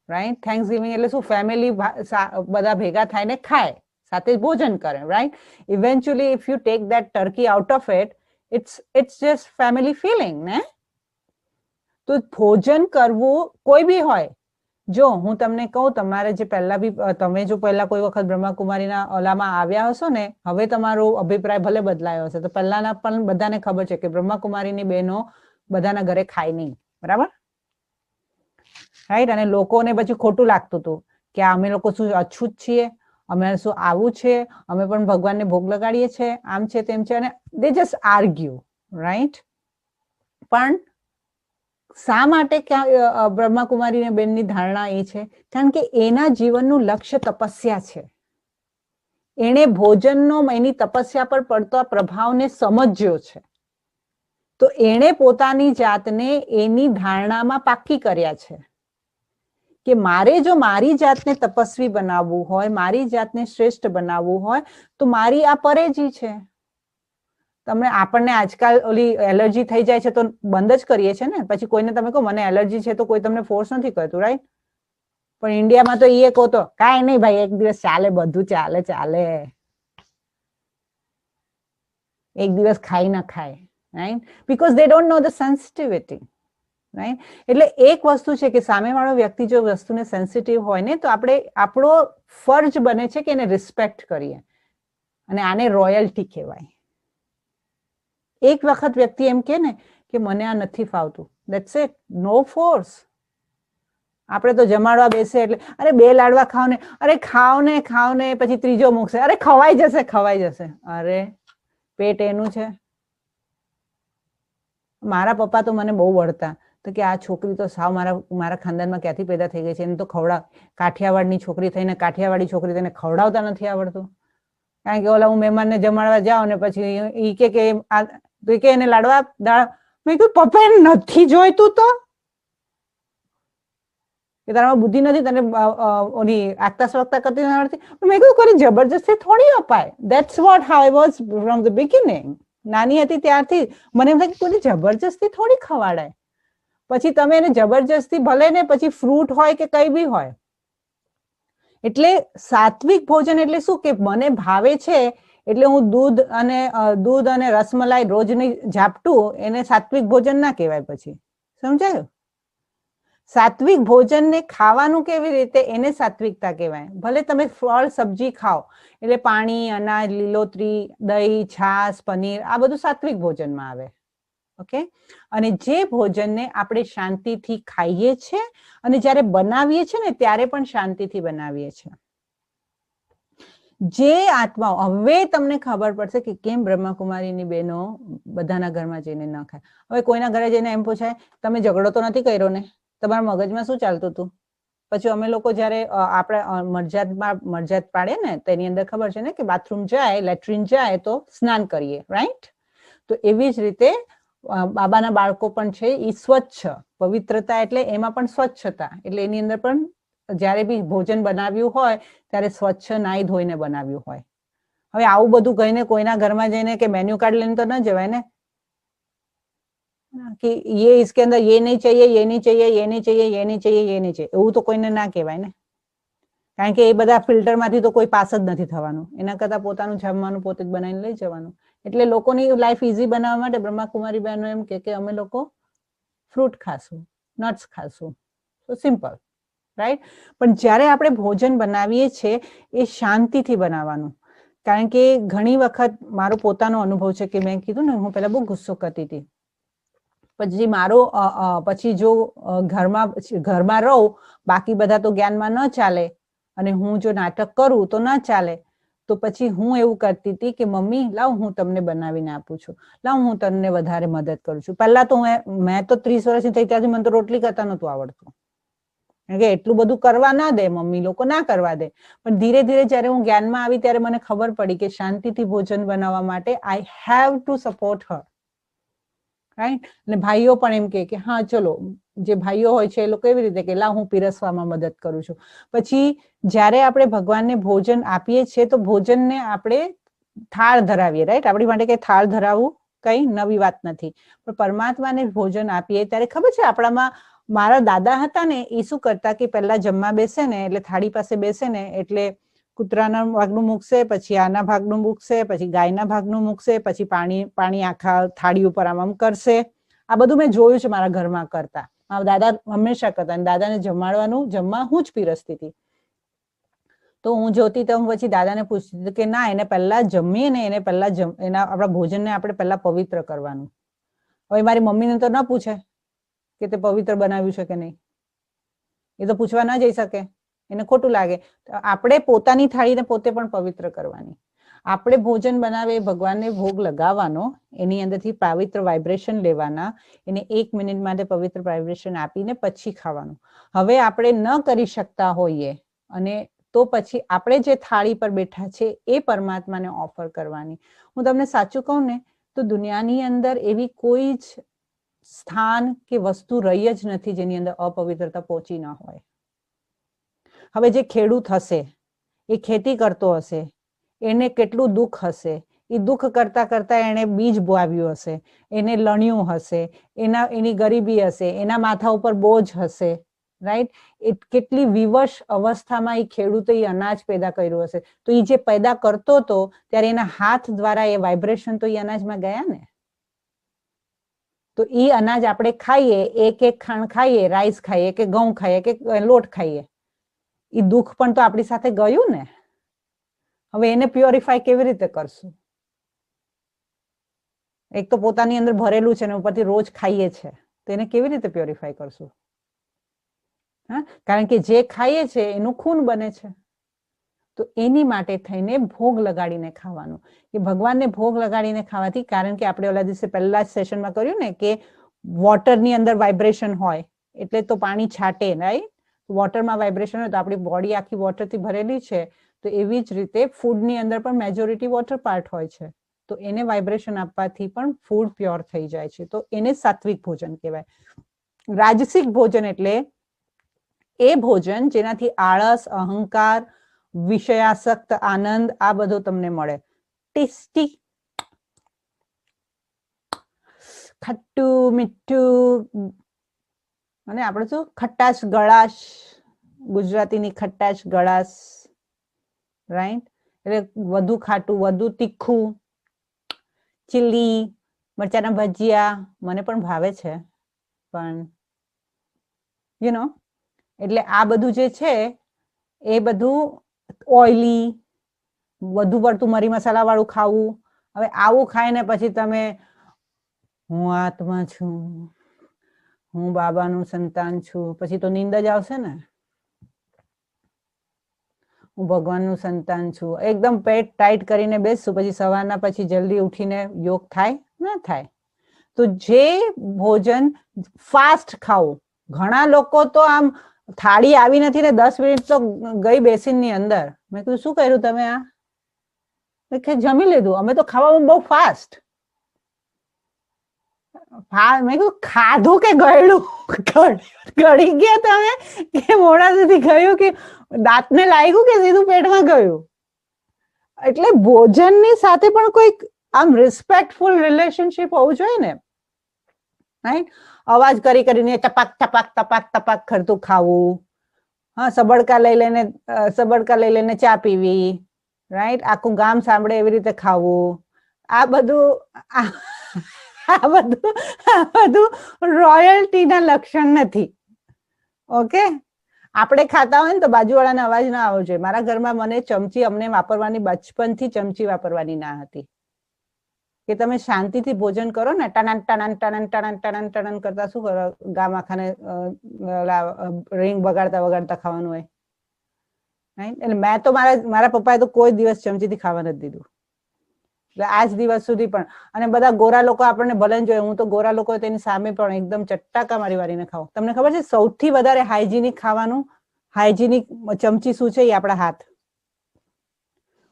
right? Thanks giving એટલે શું? ફેમિલી બધા ભેગા થઈને ખાય, સાથે ભોજન કરે, right? Eventually if you take that turkey out of it's just family feeling ને. તો ભોજન કરવું કોઈ બી હોય. જો હું તમને કહું, તમારે જે પહેલા બી તમે જો પહેલા કોઈ વખત બ્રહ્માકુમારીના ઓલામાં આવ્યા હશો ને, હવે તમારો અભિપ્રાય ભલે બદલાયો હશે, તો પહેલાના પણ બધાને ખબર છે કે બ્રહ્માકુમારીની બહેનો બધાના ઘરે ખાય નહીં, બરાબર? રાઈટ? અને લોકોને પછી ખોટું લાગતું હતું કે અમે લોકો શું અછૂત છીએ, અમે શું આવું છે, અમે પણ ભગવાનને ભોગ લગાડીએ છીએ, આમ છે તેમ છે, અને દે જસ્ટ આર્ગ્યુ, રાઈટ? પણ શા માટે બ્રહ્માકુમારી બેનની ધારણા એ છે કારણ કે એના જીવનનું લક્ષ્ય તપસ્યા છે. એણે ભોજનનો એની તપસ્યા પર પડતો પ્રભાવને સમજ્યો છે. તો એણે પોતાની જાતને એની ધારણામાં પાક્કી કર્યા છે કે મારે જો મારી જાતને તપસ્વી બનાવવું હોય, મારી જાતને શ્રેષ્ઠ બનાવવું હોય તો મારી આ પરેજી છે. આપણને આજકાલ ઓલી એલર્જી થઈ જાય છે તો બંધ જ કરીએ છીએ ને. પછી કોઈને તમે કહો મને એલર્જી છે તો કોઈ તમને ફોર્સ નથી કરતું, રાઈટ? પણ ઇન્ડિયામાં તો એ કહો તો કાંઈ નહીં ભાઈ, એક દિવસ ચાલે, બધું ચાલે ચાલે, એક દિવસ ખાઈ ના ખાય, right? Because they don't know the sensitivity, right? એટલે એક વસ્તુ છે કે સામેવાળો વ્યક્તિ જો વસ્તુને સેન્સિટિવ હોય ને તો આપણો ફર્જ બને છે કે એને રિસ્પેક્ટ કરીએ, અને આને રોયલ્ટી કહેવાય. એક વખત વ્યક્તિ એમ કે ને કે મને આ નથી ફાવતું, ધેટ્સ ઇટ, નો ફોર્સ. આપણે તો જમાડવા બેસે એટલે અરે 2 લાડવા ખાવ ને, અરે ખાવ ને પછી ત્રીજો મૂકશે, અરે ખવાઈ જશે. અરે પેટ એનું છે. મારા પપ્પા તો મને બહુ વળતા તો કે આ છોકરી તો સાવ મારા ખાનદાનમાં ક્યાંથી પેદા થઈ ગઈ છે, એને તો કાઠિયાવાડની છોકરી થઈને કાઠિયાવાડી છોકરી થઈને ખવડાવતા નથી આવડતું. કારણ કે ઓલા હું મહેમાનને જમાડવા જાઉં ને પછી ઈ કે એને લાડવા દાળ, મેં કીધું પપ્પા એને નથી જોઈતું તો કે તારામાં બુદ્ધિ નથી, તને ઓલી આગતા સ્વગતા કરતી નથી આવડતી. મેં કીધું કોઈ જબરજસ્તી થોડી અપાય. That's vote how I was from the beginning. નાની હતી ત્યારથી મને એમ થાય કે કોઈ જબરજસ્તી થોડી ખવાડાય. પછી તમે એને જબરજસ્તી ભલે ને પછી ફ્રૂટ હોય કે કઈ બી હોય. એટલે સાત્વિક ભોજન એટલે શું કે મને ભાવે છે એટલે હું દૂધ અને રસમલાઈ રોજની ઝાપટું, એને સાત્વિક ભોજન ના કહેવાય. પછી સમજાયું? સાત્વિક ભોજનને ખાવાનું કેવી રીતે, એને સાત્વિકતા કહેવાય. ભલે તમે ફળ સબ્જી ખાઓ એટલે પાણી, અનાજ, લીલોતરી, દહીં, છાશ, પનીર, આ બધું સાત્વિક ભોજનમાં આવે. ઓકે? અને જે ભોજનને આપણે શાંતિથી ખાઈએ છીએ અને જ્યારે બનાવીએ છીએ ને ત્યારે પણ શાંતિથી બનાવીએ છીએ. જે આત્માઓ, હવે તમને ખબર પડશે કે કેમ બ્રહ્માકુમારીની બહેનો બધાના ઘરમાં જઈને ન ખાય. હવે કોઈના ઘરે જઈને એમ પૂછાય તમે ઝઘડો તો નથી કર્યો ને, તમારા મગજમાં શું ચાલતું હતું? પછી અમે લોકો જયારે આપણે મરજાત પાડે ને તેની અંદર ખબર છે ને કે બાથરૂમ જાય, લેટ્રિન જાય તો સ્નાન કરીએ, રાઈટ? તો એવી જ રીતે બાબાના બાળકો પણ છે એ સ્વચ્છ, પવિત્રતા એટલે એમાં પણ સ્વચ્છતા, એટલે એની અંદર પણ જયારે બી ભોજન બનાવ્યું હોય ત્યારે સ્વચ્છ નાઈ ધોઈને બનાવ્યું હોય. હવે આવું બધું કહીને કોઈના ઘરમાં જઈને કે મેન્યુ કાર્ડ લઈને તો ન જવાય ને કે ये इसके अंदर ये नहीं चाहिए, ये नहीं चाहिए, ये नहीं चाहिए, ये नहीं चाहिए, ये नहीं चाहिए, એવું તો કોઈને ના કહેવાય ને. કારણ કે એ બધા ફિલ્ટર માંથી તો કોઈ પાસ જ નથી થવાનું. એના કરતા પોતાનું જમવાનું પોતે જ બનાવીને લઈ જવાનું. એટલે લોકોની લાઈફ ઈઝી બનાવવા માટે બ્રહ્માકુમારી બહેનો એમ કે અમે લોકો ફ્રૂટ ખાશું, નટ્સ ખાશું. તો સિમ્પલ, રાઈટ? પણ જ્યારે આપણે ભોજન બનાવીએ છીએ એ શાંતિથી બનાવવાનું. કારણ કે ઘણી વખત મારો પોતાનો અનુભવ છે કે મેં કીધું ને હું પહેલા બહુ ગુસ્સો કરતી હતી. પછી જો ઘરમાં રહું, બાકી બધા તો જ્ઞાનમાં ન ચાલે અને હું જો નાટક કરું તો ન ચાલે, તો પછી હું એવું કરતી હતી કે મમ્મી લાવ હું તમને બનાવીને આપું છું, લાવ હું તમને વધારે મદદ કરું છું. પહેલા તો મેં તો 30 વર્ષની થઈ ત્યાંથી મને તો રોટલી કરતા નહોતું આવડતું. કારણ કે એટલું બધું કરવા ના દે, મમ્મી લોકો ના કરવા દે. પણ ધીરે ધીરે જયારે હું જ્ઞાનમાં આવી ત્યારે મને ખબર પડી કે શાંતિથી ભોજન બનાવવા માટે I have to support Har, right? અને ભાઈઓ પણ એમ કે હા ચલો, જે ભાઈઓ હોય છે એ લોકો એવી રીતે કે લાવ હું પીરસવામાં મદદ કરું છું. પછી જ્યારે આપણે ભગવાનને ભોજન આપીએ છીએ તો ભોજનને આપણે થાળ ધરાવીએ, રાઈટ? આપણી માટે કઈ થાળ ધરાવવું કઈ નવી વાત નથી. પણ પરમાત્માને ભોજન આપીએ ત્યારે ખબર છે આપણામાં, મારા દાદા હતા ને એ શું કરતા કે પહેલા જમવા બેસે ને એટલે થાળી પાસે બેસે ને એટલે કૂતરાના ભાગનું મૂકશે, પછી આના ભાગનું મૂકશે, પછી ગાયના ભાગનું મૂકશે, પછી પાણી આખા થાળી ઉપર આમ કરશે. આ બધું મેં જોયું છે મારા ઘરમાં કરતા. મારા દાદા હંમેશા કરતા. અને દાદાને જમવા હું જ પીરસતી હતી. તો હું જોતી તો હું પછી દાદાને પૂછતી હતી કે ના, એને પહેલા જમીએ ને એને પહેલા આપણા ભોજનને આપણે પહેલા પવિત્ર કરવાનું. હવે મારી મમ્મીને તો ન પૂછે કે તે પવિત્ર બનાવ્યું છે કે નહીં, એ તો પૂછવા ન જઈ શકે, એને ખોટું લાગે. આપણે પોતાની થાળીને પોતે પણ પવિત્ર કરવાની. આપણે ભોજન બનાવે ભગવાનને ભોગ લગાવવાનો, એની અંદરથી પવિત્ર વાઇબ્રેશન લેવાના, એને 1 મિનિટ માટે પવિત્ર વાઇબ્રેશન આપીને પછી ખાવાનું. હવે આપણે ન કરી શકતા હોઈએ અને તો પછી આપણે જે થાળી પર બેઠા છે એ પરમાત્માને ઓફર કરવાની. હું તમને સાચું કહું ને તો દુનિયાની અંદર એવી કોઈ જ સ્થાન કે વસ્તુ રહી જ નથી જેની અંદર અપવિત્રતા પહોંચી ન હોય. હવે જે ખેડૂત હશે, એ ખેતી કરતો હશે, એને કેટલું દુઃખ હશે, એ દુઃખ કરતા કરતા એને બીજ બોવ્યું હશે, એને લણ્યું હશે, એની ગરીબી હશે, એના માથા ઉપર બોજ હશે, રાઈટ? એ કેટલી વિવશ અવસ્થામાં એ ખેડૂતે એ અનાજ પેદા કર્યું હશે. તો એ જે પેદા કરતો હતો ત્યારે એના હાથ દ્વારા એ વાઇબ્રેશન તો એ અનાજમાં ગયા ને. તો એ અનાજ આપણે ખાઈએ, એક ખાણ ખાઈએ, રાઈસ ખાઈએ કે ઘઉં ખાઈએ કે લોટ ખાઈએ, એ દુઃખ પણ તો આપણી સાથે ગયું ને. હવે એને પ્યોરિફાય કેવી રીતે કરશું? એક તો પોતાની અંદર ભરેલું છે ને ઉપરથી રોજ ખાઈએ છે, તો એને કેવી રીતે પ્યોરિફાય કરશું? હા, કારણ કે જે ખાઈએ છે એનું ખૂન બને છે. તો એની માટે થઈને ભોગ લગાડીને ખાવાનું, કે ભગવાનને ભોગ લગાડીને ખાવાથી, કારણ કે આપણે ઓલા દિવસે પહેલા જ સેશનમાં કર્યું ને કે વોટરની અંદર વાઇબ્રેશન હોય એટલે તો પાણી છાટે, રાઈટ? વોટરમાં વાઇબ્રેશન હોય તો આપણી બોડી આખી વોટરથી ભરેલી છે, તો એવી જ રીતે ફૂડની અંદર પણ મેજોરિટી વોટર પાર્ટ હોય છે. તો એને વાઇબ્રેશન આપવાથી પણ ફૂડ પ્યોર થઈ જાય છે. તો એને સાત્વિક ભોજન કહેવાય. રાજસિક ભોજન એટલે એ ભોજન જેનાથી આળસ, અહંકાર, વિષયાસક્ત આનંદ આ બધો તમને મળે. ટેસ્ટી, ખટ્ટું મીઠું, અને આપણે શું ખટાશ ગળાશ, ગુજરાતીની ખટાશ ગળાશ, રાઈટ? એટલે વધુ ખાટું, વધુ તીખું, ચીલી, મરચાના ભજીયા મને પણ ભાવે છે, પણ યુ નો, એટલે આ બધું જે છે એ બધું ઓઇલી, વધુ પડતું મરી મસાલા વાળું ખાવું. હવે આવું ખાઈને પછી તમે હું આત્મા છું, હું બાબાનું સંતાન છું, પછી તો નીંદ જ આવશે ને. હું ભગવાનનું સંતાન છું, એકદમ પેટ ટાઈટ કરીને બેસશું, પછી સવારના પછી જલ્દી ઉઠીને યોગ થાય ના થાય. તો જે ભોજન ફાસ્ટ ખાવું, ઘણા લોકો તો આમ થાળી આવી નથી ને 10 મિનિટ તો ગઈ બેસીનની અંદર. મેં કીધું શું કર્યું તમે? આ જમી લીધું, અમે તો ખાવામાં બહુ ફાસ્ટ. મેં કીધું ખાધું કે ગળ્યું? ગળી ગયા તમે કે મોઢા સુધી ગયું કે દાંતને લાગ્યું કે સીધું પેટમાં ગયું? એટલે ભોજનની સાથે પણ કોઈ આમ રિસ્પેક્ટફુલ રિલેશનશિપ હોવું જોઈએ ને, રાઈટ? અવાજ કરી કરીને ટપાક ટપાક ટપાક ટપાક કરતું ખાવું, હા, સબડકા લઈ લઈને ચા પીવી, રાઈટ? આખું ગામ સાંભળે એવી રીતે ખાવું. આ બધું રોયલ્ટીના લક્ષણ નથી. ઓકે? આપણે ખાતા હોય ને તો બાજુવાળાને અવાજ ના આવવો જોઈએ. મારા ઘરમાં મને ચમચી અમને વાપરવાની બચપનથી ચમચી વાપરવાની ના હતી, કે તમે શાંતિથી ભોજન કરો ને, ટનન ટનન ટનન ટનન ટનન ટનન કરતા શું કરો? ગામ આખાને રીંગ વગાડતા વગાડતા ખાવાનું હોય, રાઈટ? એટલે મેં તો મારા પપ્પાએ તો કોઈ દિવસ ચમચીથી ખાવા નથી દીધું, એટલે આજ દિવસ સુધી પણ. અને બધા ગોરા લોકો આપણને ભલે જોઈએ, હું તો ગોરા લોકો તેની સામે પણ એકદમ ચટ્ટાકા મારી વારીને ખાવ. તમને ખબર છે સૌથી વધારે હાઇજીનિક ખાવાનું, હાઇજીનિક ચમચી શું છે? એ આપણા હાથ.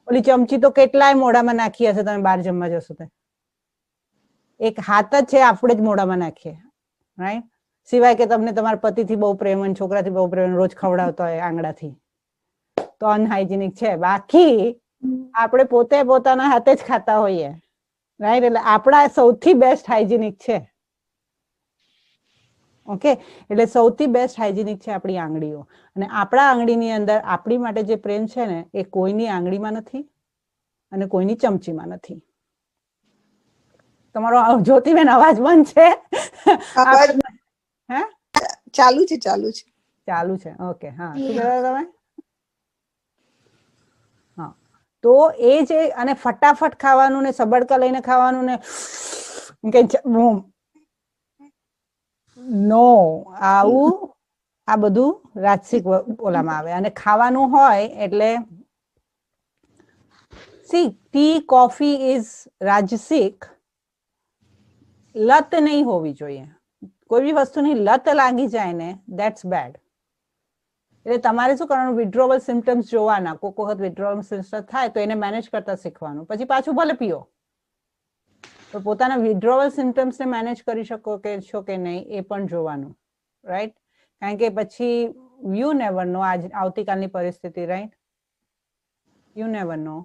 ઓલી ચમચી તો કેટલાય મોઢામાં નાખી હશે તમે બહાર જમવા જશો તો. એક હાથ જ છે, આપણે જ મોઢામાં નાખીએ, રાઈટ? સિવાય કે તમને તમારા પતિથી બહુ પ્રેમ હોય, છોકરાથી બહુ પ્રેમ, રોજ ખવડાવતો હોય આંગળાથી, તો અનહાઇજીનિક છે. બાકી આપણે પોતે પોતાના હાથે જ ખાતા હોઈએ, રાઈટ? એટલે આપણા સૌથી બેસ્ટ હાઇજીનિક છે. ઓકે? એટલે સૌથી બેસ્ટ હાઇજીનિક છે આપણી આંગળીઓ. અને આપણા આંગળીની અંદર આપણી માટે જે પ્રેમ છે ને એ કોઈની આંગળીમાં નથી અને કોઈની ચમચીમાં નથી. તમારો જ્યોતિબેન અવાજ બંધ છે? હે? ચાલુ છે. ચાલુ છે. ઓકે, હા. શું કહેતા તમે? હા, તો એ જે, અને ફટાફટ ખાવાનું ને સબડકા લઈને ખાવાનું ને કે નો, આવું આ બધું રાજસિક ઓલામાં આવે. અને ખાવાનું હોય એટલે સી ટી કોફી ઇઝ રાજસિક, લત નહીં હોવી જોઈએ. કોઈ બી વસ્તુની લત લાગી જાય ને ધેટ્સ બેડ. એટલે તમારે શું કરવાનું, વિડ્રોવલ સિમ્ટમ્સ જોવાના. કોઈક વખત વિડ્રોવલ સિમ્ટમ્સ થાય તો એને મેનેજ કરતા શીખવાનું, પછી પાછું ભલે પીઓ. તો પોતાના વિડ્રોવલ સિમ્ટમ્સને મેનેજ કરી શકો કે છો કે નહીં એ પણ જોવાનું, રાઈટ? કારણ કે પછી યુ નેવર નો આવતીકાલની પરિસ્થિતિ, right? You never no,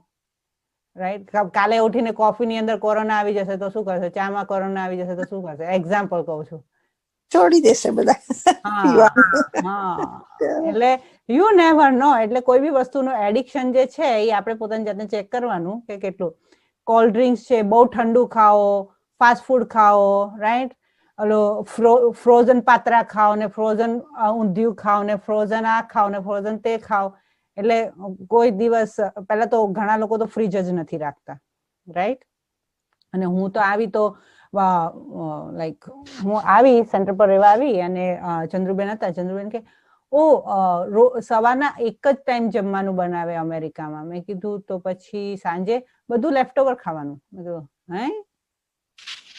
right? કાલે ઉઠીને કોફીની અંદર કોરોના આવી જશે તો શું કરશે? ચામાં કોરોના આવી જશે તો શું કરશે? એક્ઝામ્પલ કહું છું. છોડી દેશે બધા હા પીવાનું. હા, એટલે યુ નેવર નો. એટલે કોઈ બી વસ્તુનું એડિક્શન જે છે એ આપણે પોતાની જાતને ચેક કરવાનું કે કેટલું. કોલ્ડ ડ્રિંક્સ છે, બહુ ઠંડુ ખાઓ, ફાસ્ટ ફૂડ ખાઓ, રાઈટ? ઓલો ફ્રોઝન પાત્રા ખાઓ ને ફ્રોઝન ઊંધિયું ખાઓ ને ફ્રોઝન આ ખાઓ ને ફ્રોઝન તે ખાઓ. એટલે કોઈ દિવસ પહેલા તો ઘણા લોકો તો ફ્રીજ જ નથી રાખતા, રાઈટ? અને હું તો આવી તો લાઈક હું આવી સેન્ટર પર રહેવા આવી અને ચંદ્રુબેન હતા. ચંદ્રુબેન કે સવારના એક જ ટાઈમ જમવાનું બનાવે અમેરિકામાં. મેં કીધું તો પછી સાંજે બધું લેફ્ટઓવર ખાવાનું. મેં કીધું હે,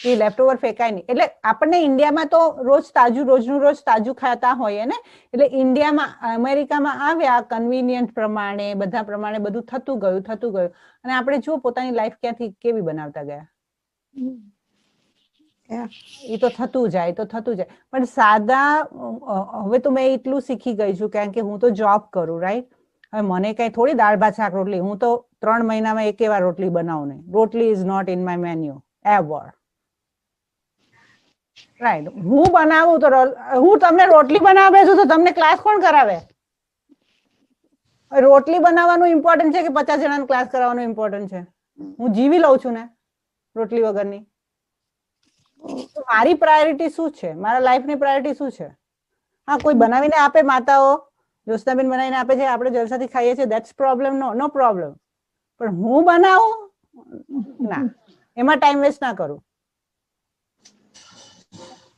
એ લેફ્ટઓવર ફેંકાય નહીં. એટલે આપણને ઇન્ડિયામાં તો રોજનું રોજ તાજું ખાતા હોઈએ ને. એટલે ઇન્ડિયામાં અમેરિકામાં આવ્યા કન્વીનિયન્ટ પ્રમાણે બધા પ્રમાણે બધું થતું ગયું અને આપણે જુઓ પોતાની લાઈફ ક્યાંથી કેવી બનાવતા ગયા. એ તો થતું જાય. પણ સાદા હવે તો મેં એટલું શીખી ગઈ છું કારણ કે હું તો જોબ કરું, રાઈટ? હવે મને કઈ થોડી દાળ ભાત શાક રોટલી, હું તો 3 મહિનામાં એક વાર રોટલી બનાવું ને. રોટલી is not in my menu ever, right? હું બનાવું તો હું તમને રોટલી બનાવે છું તો તમને ક્લાસ કોણ કરાવે? રોટલી બનાવવાનું ઇમ્પોર્ટન્ટ છે કે 50 જણાનો ક્લાસ કરાવવાનું ઇમ્પોર્ટન્ટ છે? હું જીવી લઉં છું ને રોટલી વગરની. મારી પ્રાયોરિટી શું છે? મારા લાઈફની પ્રાયોરિટી શું છે? હા, કોઈ બનાવીને આપે, માતાઓ જ્યોત્સનાબેન બનાવીને આપે છે, આપણે જલસાથી ખાઈએ છીએ, ધેટ્સ પ્રોબ્લેમ. No problem. પણ હું બનાવું ના, એમાં ટાઈમ વેસ્ટ ના કરું.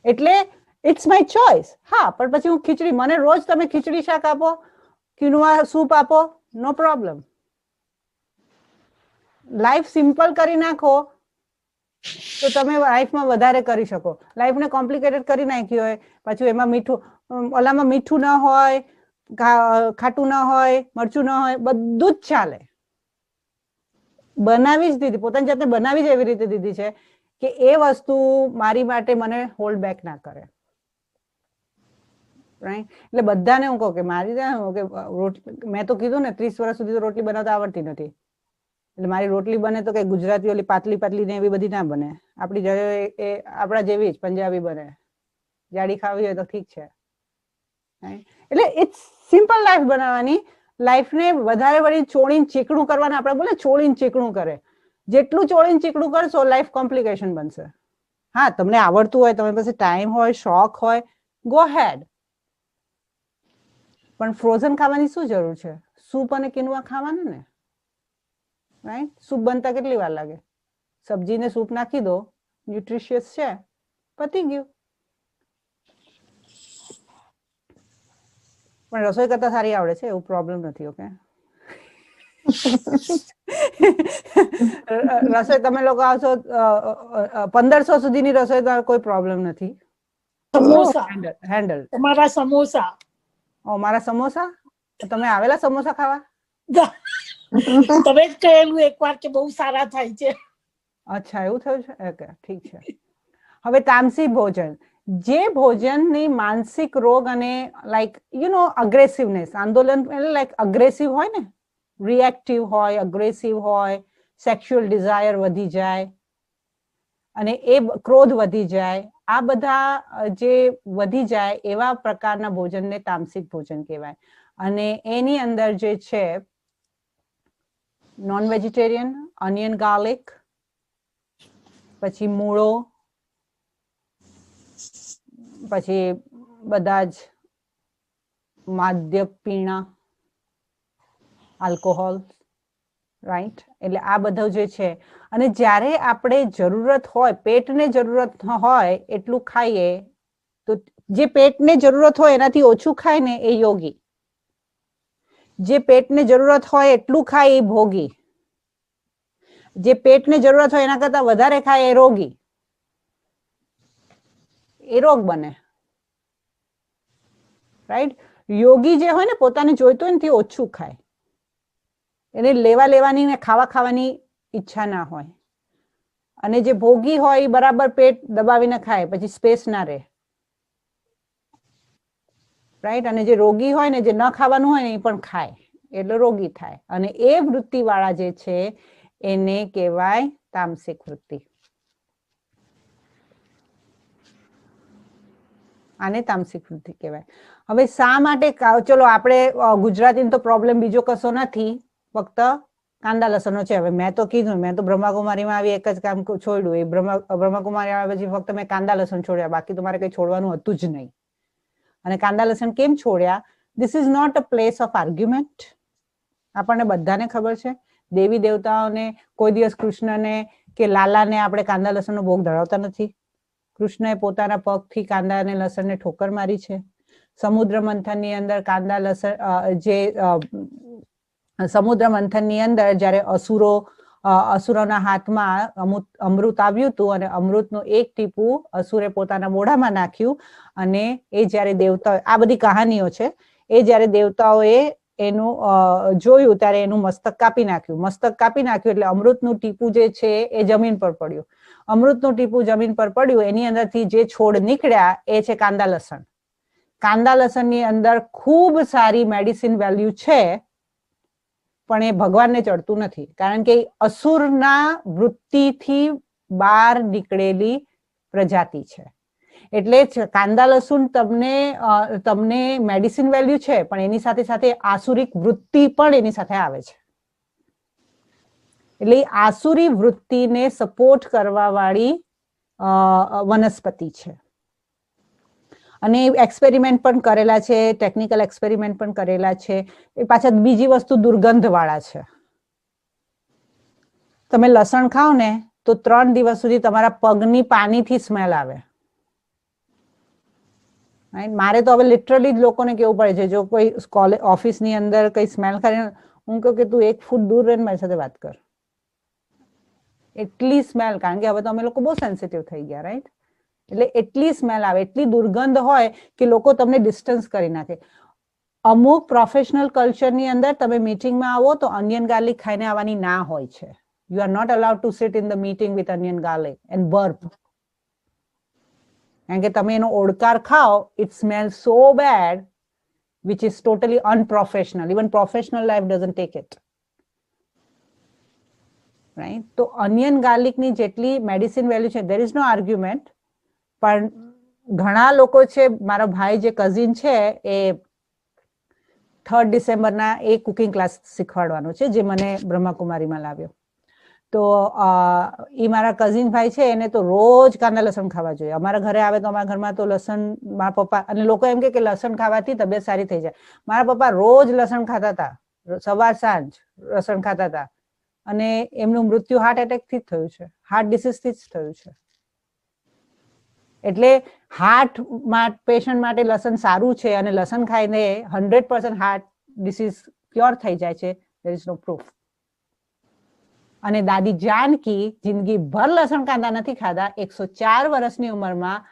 એટલે ઇટ્સ માય ચોઇસ. હા, પણ પછી હું ખીચડી, મને રોજ તમે ખીચડી શાક આપો, ક્વિનોઆ સૂપ આપો, નો પ્રોબ્લેમ. લાઈફ સિમ્પલ કરી નાખો તો તમે લાઈફમાં વધારે કરી શકો. લાઈફને કોમ્પ્લિકેટેડ કરી નાખી હોય, પાછું એમાં મીઠું, ઓલામાં મીઠું ન હોય, ખાટું ન હોય, મરચું ન હોય, બધું જ ચાલે. બનાવી જ દીધી, પોતાની જાતને બનાવી જ એવી રીતે દીધી છે કે એ વસ્તુ મારી માટે મને હોલ્ડ બેક ના કરે, રાઈટ? એટલે બધાને હું કહું કે મારી મેં તો કીધું ને 30 વર્ષ સુધી તો રોટલી બનાવતા આવડતી નથી. એટલે મારી રોટલી બને તો કઈ ગુજરાતી ઓલી પાતળી પાતળી ને એવી બધી ના બને. આપણા જેવી જ પંજાબી બને. જાડી ખાવી હોય તો ઠીક છે. એટલે ઇટ્સ સિમ્પલ લાઈફ બનાવવાની. લાઈફને વધારે વળી ચોળીને ચીકણું કરવાના. આપણે બોલે ચોળીને ચીકણું કરે. જેટલું ચોળીને ચીકણું કરશો લાઈફ કોમ્પ્લિકેશન બનશે. હા, તમને આવડતું હોય, તમારી પાસે ટાઈમ હોય, શોખ હોય, ગો હેડ. પણ ફ્રોઝન ખાવાની શું જરૂર છે? સૂપ અને કિનોઆ ખાવાનું ને, રાઈટ? સૂપ બનતા કેટલી વાર લાગે? સબ્જીને સૂપ નાખી દો, ન્યુટ્રિશિયસ છે, પતી ગયું. પણ રસોઈ કરતા સારી આવડે છે એવું પ્રોબ્લેમ નથી. ઓકે, રસોઈ તમે લોકો આવશો 1500 સુધીની રસોઈ કોઈ પ્રોબ્લેમ નથી. સમોસા, હેન્ડલ. તમારા સમોસા. મારા સમોસા? તમે આવેલા સમોસા ખાવા? તમે જ કહેલું એકવાર કે બહુ સારા થાય છે. અચ્છા, એવું થયું છે? ઓકે, ઠીક છે. હવે તામસી ભોજન, જે ભોજનની માનસિક રોગ અને લાઈક અગ્રેસિવનેસ, આંદોલન એટલે લાઈક અગ્રેસિવ હોય ને, રિએક્ટિવ હોય, અગ્રેસિવ હોય, સેક્સ્યુઅલ ડિઝાયર વધી જાય અને એ ક્રોધ વધી જાય, આ બધા જે વધી જાય એવા પ્રકારના ભોજનને તામસિક ભોજન કહેવાય. અને એની અંદર જે છે નોન વેજીટેરિયન, ઓનિયન ગાર્લિક, પછી મૂળો, પછી બધા જ માદ્ય પીણા, આલ્કોહોલ, રાઈટ? એટલે આ બધું જે છે. અને જ્યારે આપણે જરૂરત હોય, પેટને જરૂરત હોય એટલું ખાઈએ, તો જે પેટને જરૂરત હોય એનાથી ઓછું ખાય ને એ યોગી. જે પેટને જરૂરત હોય એટલું ખાય એ ભોગી. જે પેટને જરૂરત હોય એના કરતા વધારે ખાય એ રોગી, એ રોગ બને. રાઈટ? યોગી જે હોય ને પોતાને જોઈતું હોય ને તે ઓછું ખાય, એને લેવાની ને ખાવાની ઈચ્છા ના હોય. અને જે ભોગી હોય એ બરાબર પેટ દબાવીને ખાય, પછી સ્પેસ ના રહે. રાઈટ? અને જે રોગી હોય ને, જે ન ખાવાનું હોય ને એ પણ ખાય, એટલે રોગી થાય. અને એ વૃત્તિ વાળા જે છે એને કહેવાય તામસિક વૃત્તિ. આને તામસિક વૃત્તિ કહેવાય. હવે શા માટે, ચલો આપણે ગુજરાતીનો તો પ્રોબ્લેમ બીજો કશો નથી, ફક્ત કાંદા લસણનો છે. હવે મેં તો કીધું, મેં તો બ્રહ્માકુમારીમાં આવી એક જ કામ છોડ્યું, એ બ્રહ્માકુમારી આવ્યા પછી ફક્ત મેં કાંદા લસણ છોડ્યા, બાકી તો મારે કઈ છોડવાનું હતું જ નહીં. અને કાંદા લસણ કેમ છોડ્યા? This is not a place of argument. આપણને બધાને ખબર છે દેવી દેવતાઓને કોઈ દિવસ કૃષ્ણને કે લાલાને આપણે કાંદા લસણનો ભોગ ધરાવતા નથી. કૃષ્ણએ પોતાના પગથી કાંદા અને લસણને ઠોકર મારી છે. સમુદ્ર મંથનની અંદર કાંદા લસણ સમુદ્ર મંથનની અંદર જ્યારે અસુરોના હાથમાં અમૃત આવ્યું હતું અને અમૃતનું એક ટીપું અસુરે પોતાના મોઢામાં નાખ્યું, અને એ જ્યારે દેવતાઓ, આ બધી કહાનીઓ છે, એ જ્યારે દેવતાઓએ એનું જોયું ત્યારે એનું મસ્તક કાપી નાખ્યું. મસ્તક કાપી નાખ્યું એટલે અમૃતનું ટીપું જે છે એ જમીન પર પડ્યું. અમૃતનું ટીપું જમીન પર પડ્યું, એની અંદરથી જે છોડ નીકળ્યા એ છે કાંદા લસણ. કાંદા લસણની અંદર ખૂબ સારી મેડિસિન વેલ્યુ છે, પણ એ ભગવાનને ચડતું નથી, કારણ કે અસુરના વૃત્તિથી બહાર નીકળેલી પ્રજાતિ છે. એટલે કાંદા લસણ તમને મેડિસિન વેલ્યુ છે, પણ એની સાથે સાથે આસુરિક વૃત્તિ પણ એની સાથે આવે છે. એટલે આસુરી વૃત્તિને સપોર્ટ કરવા વાળી વનસ્પતિ છે. અને એક્સપેરિમેન્ટ પણ કરેલા છે, ટેકનિકલ એક્સપેરિમેન્ટ પણ કરેલા છે. એ પાછા બીજી વસ્તુ દુર્ગંધ વાળા છે. તમે લસણ ખાઓ ને તો 3 દિવસ સુધી તમારા પગની પાનીથી સ્મેલ આવે. મારે તો હવે લિટરલી જ લોકોને કેવું પડે છે, જો કોઈ ઓફિસની અંદર કઈ સ્મેલ કરે, હું કહું કે તું 1 ફૂટ દૂર રહીને મારી સાથે વાત કર. એટલી સ્મેલ, કારણ કે હવે તો અમે લોકો બહુ સેન્સિટિવ થઈ ગયા, રાઈટ? એટલે એટલી સ્મેલ આવે, એટલી દુર્ગંધ હોય કે લોકો તમને ડિસ્ટન્સ કરી નાખે. અમુક પ્રોફેશનલ કલ્ચરની અંદર તમે મીટિંગમાં આવો તો ઓનિયન ગાર્લિક ખાઈને આવવાની ના હોય છે. You are not allowed to sit in the meeting with onion garlic and burp. કારણ કે તમે એનો ઓડકાર ખાઓ, it smell so bad, which is totally unprofessional. Even professional life doesn't take it. Right? તો ઓનિયન ગાર્લિક ની જેટલી medicine value છે, there is no argument. પણ ઘણા લોકો છે, મારા ભાઈ જે કઝિન છે એ 3 ડિસેમ્બરના એ કુકિંગ ક્લાસ શીખવાડવાનો છે, જે મને બ્રહ્માકુમારીમાં લાવ્યો. તો એ મારા કઝિન ભાઈ છે, એને તો રોજ કાંદા લસણ ખાવા જોઈએ. અમારા ઘરે આવે તો અમારા ઘરમાં તો લસણ, મારા પપ્પા, અને લોકો એમ કે લસણ ખાવાથી તબિયત સારી થઈ જાય. મારા પપ્પા રોજ લસણ ખાતા હતા, સવાર સાંજ લસણ ખાતા હતા, અને એમનું મૃત્યુ હાર્ટ એટેકથી જ થયું છે, હાર્ટ ડિસીઝથી જ થયું છે. એટલે હાર્ટ પેશન્ટ માટે લસણ સારું છે, અને લસણ ખાઈને 100% હાર્ટ ડિસીઝ ક્યોર થઈ જાય છે. there is no proof. અને દાદી જાનકી જિંદગી ભર લસણ કાંદા નથી ખાધા, 104 વર્ષની ઉંમરમાં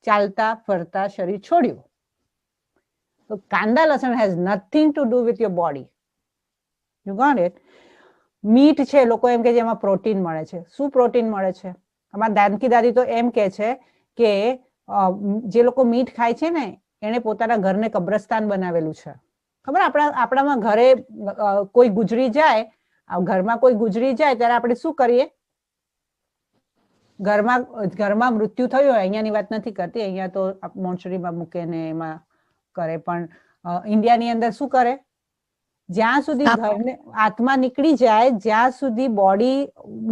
ચાલતા ફરતા શરીર છોડ્યું. તો કાંદા લસણ has nothing to do with your body. You got it? Meat છે, લોકો એમ કે છે એમાં પ્રોટીન મળે છે. શું પ્રોટીન મળે છે? અમારા દાનકી દાદી તો એમ કે છે કે જે લોકો મીટ ખાય છે ને, એને પોતાના ઘરને કબ્રસ્તાન બનાવેલું છે. ખબર? આપણામાં ઘરે કોઈ ગુજરી જાય, ઘરમાં કોઈ ગુજરી જાય ત્યારે આપણે શું કરીએ? ઘરમાં મૃત્યુ થયું હોય, અહીંયાની વાત નથી કરતી, અહીંયા તો મોર્ચરીમાં મૂકે ને એમાં કરે, પણ ઇન્ડિયાની અંદર શું કરે? જ્યાં સુધી ઘરને આત્મા નીકળી જાય, જ્યાં સુધી બોડી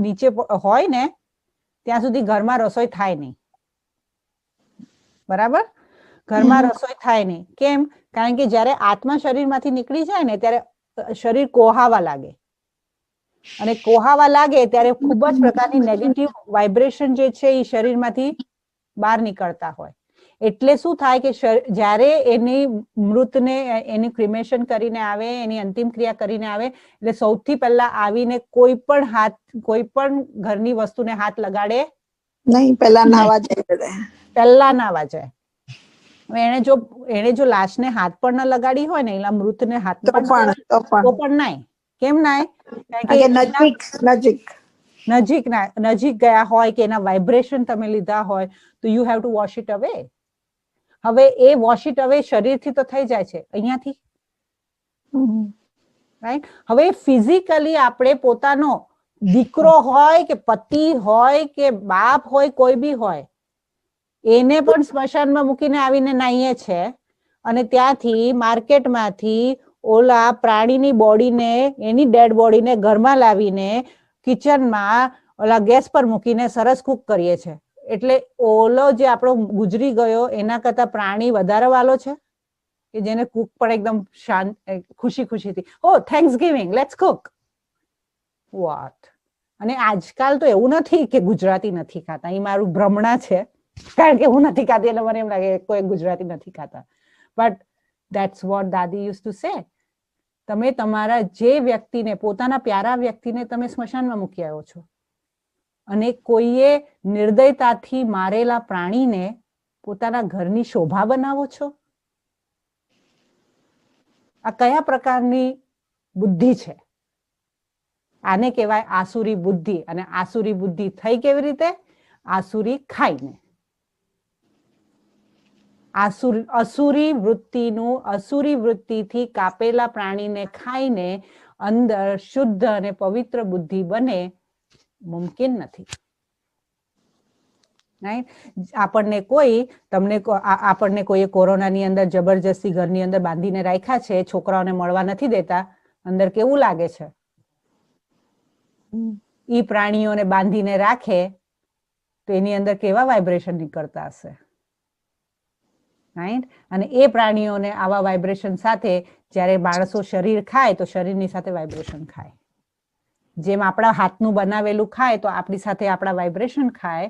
નીચે હોય ને, ત્યાં સુધી ઘરમાં રસોઈ થાય નહીં. બરાબર? ઘરમાં રસોઈ થાય નહીં. કેમ? કારણ કે જ્યારે આત્મા શરીરમાંથી નીકળી જાય ને, ત્યારે શરીર કોહાવા લાગે, અને કોહાવા લાગે ત્યારે ખૂબ જ પ્રકારની નેગેટિવ વાઇબ્રેશન જે છે એ શરીરમાંથી બહાર નીકળતા હોય. એટલે શું થાય કે જ્યારે એની મૃતને એની ક્રિમેશન કરીને આવે, એની અંતિમ ક્રિયા કરીને આવે, એટલે સૌથી પહેલા આવીને કોઈ પણ ઘરની વસ્તુને હાથ લગાડે નહીં, પેલા નાવા જાય બધા. પહેલા નાવા જાય. એને જો લાશને હાથ પણ ન લગાડી હોય ને, એલા મૃતને હાથ તો પણ નાય. કેમ નાય? કારણ કે નજીક ગયા હોય કે એના વાઇબ્રેશન તમે લીધા હોય, તો you have two wash it અવે. હવે એ વોશ ઇટ અવે શરીરથી તો થઈ જાય છે, અહીંયાથી, રાઈટ? હવે ફિઝિકલી આપણે પોતાનો દીકરો હોય કે પતિ હોય કે બાપ હોય, કોઈ બી હોય, એને પણ સ્મશાનમાં મૂકીને આવીને નાહીએ છે, અને ત્યાંથી માર્કેટમાંથી ઓલા પ્રાણીની બોડીને, એની ડેડ બોડીને ઘરમાં લાવીને કિચનમાં ઓલા ગેસ પર મૂકીને સરસ કુક કરીએ છે. એટલે ઓલો જે આપણો ગુજરી ગયો એના કરતા પ્રાણી વધારે વાલો છે, કે જેને કુક પણ એકદમ શાંત ખુશીથી, oh Thanksgiving, let's cook. What? અને આજકાલ તો એવું નથી કે ગુજરાતી નથી ખાતા. એ મારું ભ્રમણા છે, કારણ કે હું નથી ખાતી એટલે મને એમ લાગે કોઈ ગુજરાતી નથી ખાતા. બટ ધેટ્સ વોટ દાદી યુઝ ટુ સે. તમે તમારા જે વ્યક્તિને, પોતાના પ્યારા વ્યક્તિને તમે સ્મશાનમાં મૂકી આવ્યો છો, અને કોઈએ નિર્દયતાથી મારેલા પ્રાણીને પોતાના ઘરની શોભા બનાવો છો. આ કયા પ્રકારની બુદ્ધિ છે? આને કહેવાય આસુરી બુદ્ધિ. અને આસુરી બુદ્ધિ થઈ કેવી રીતે? આસુરી ખાઈને. અસુરી વૃત્તિથી કાપેલા પ્રાણીને ખાઈને અંદર શુદ્ધ અને પવિત્ર બુદ્ધિ બને, મુમકિન નથી. આપણને કોઈએ કોરોનાની અંદર જબરજસ્તી ઘરની અંદર બાંધીને રાખ્યા છે, છોકરાઓને મળવા નથી દેતા, અંદર કેવું લાગે છે? ઈ પ્રાણીઓને બાંધીને રાખે તો એની અંદર કેવા વાઇબ્રેશન નીકળતા હશે, રાઈટ? અને એ પ્રાણીઓને આવા વાઇબ્રેશન સાથે જ્યારે માણસો શરીર ખાય તો શરીરની સાથે વાઇબ્રેશન ખાય. જેમ આપણા હાથનું બનાવેલું ખાય તો આપણી સાથે આપણા વાઇબ્રેશન ખાય,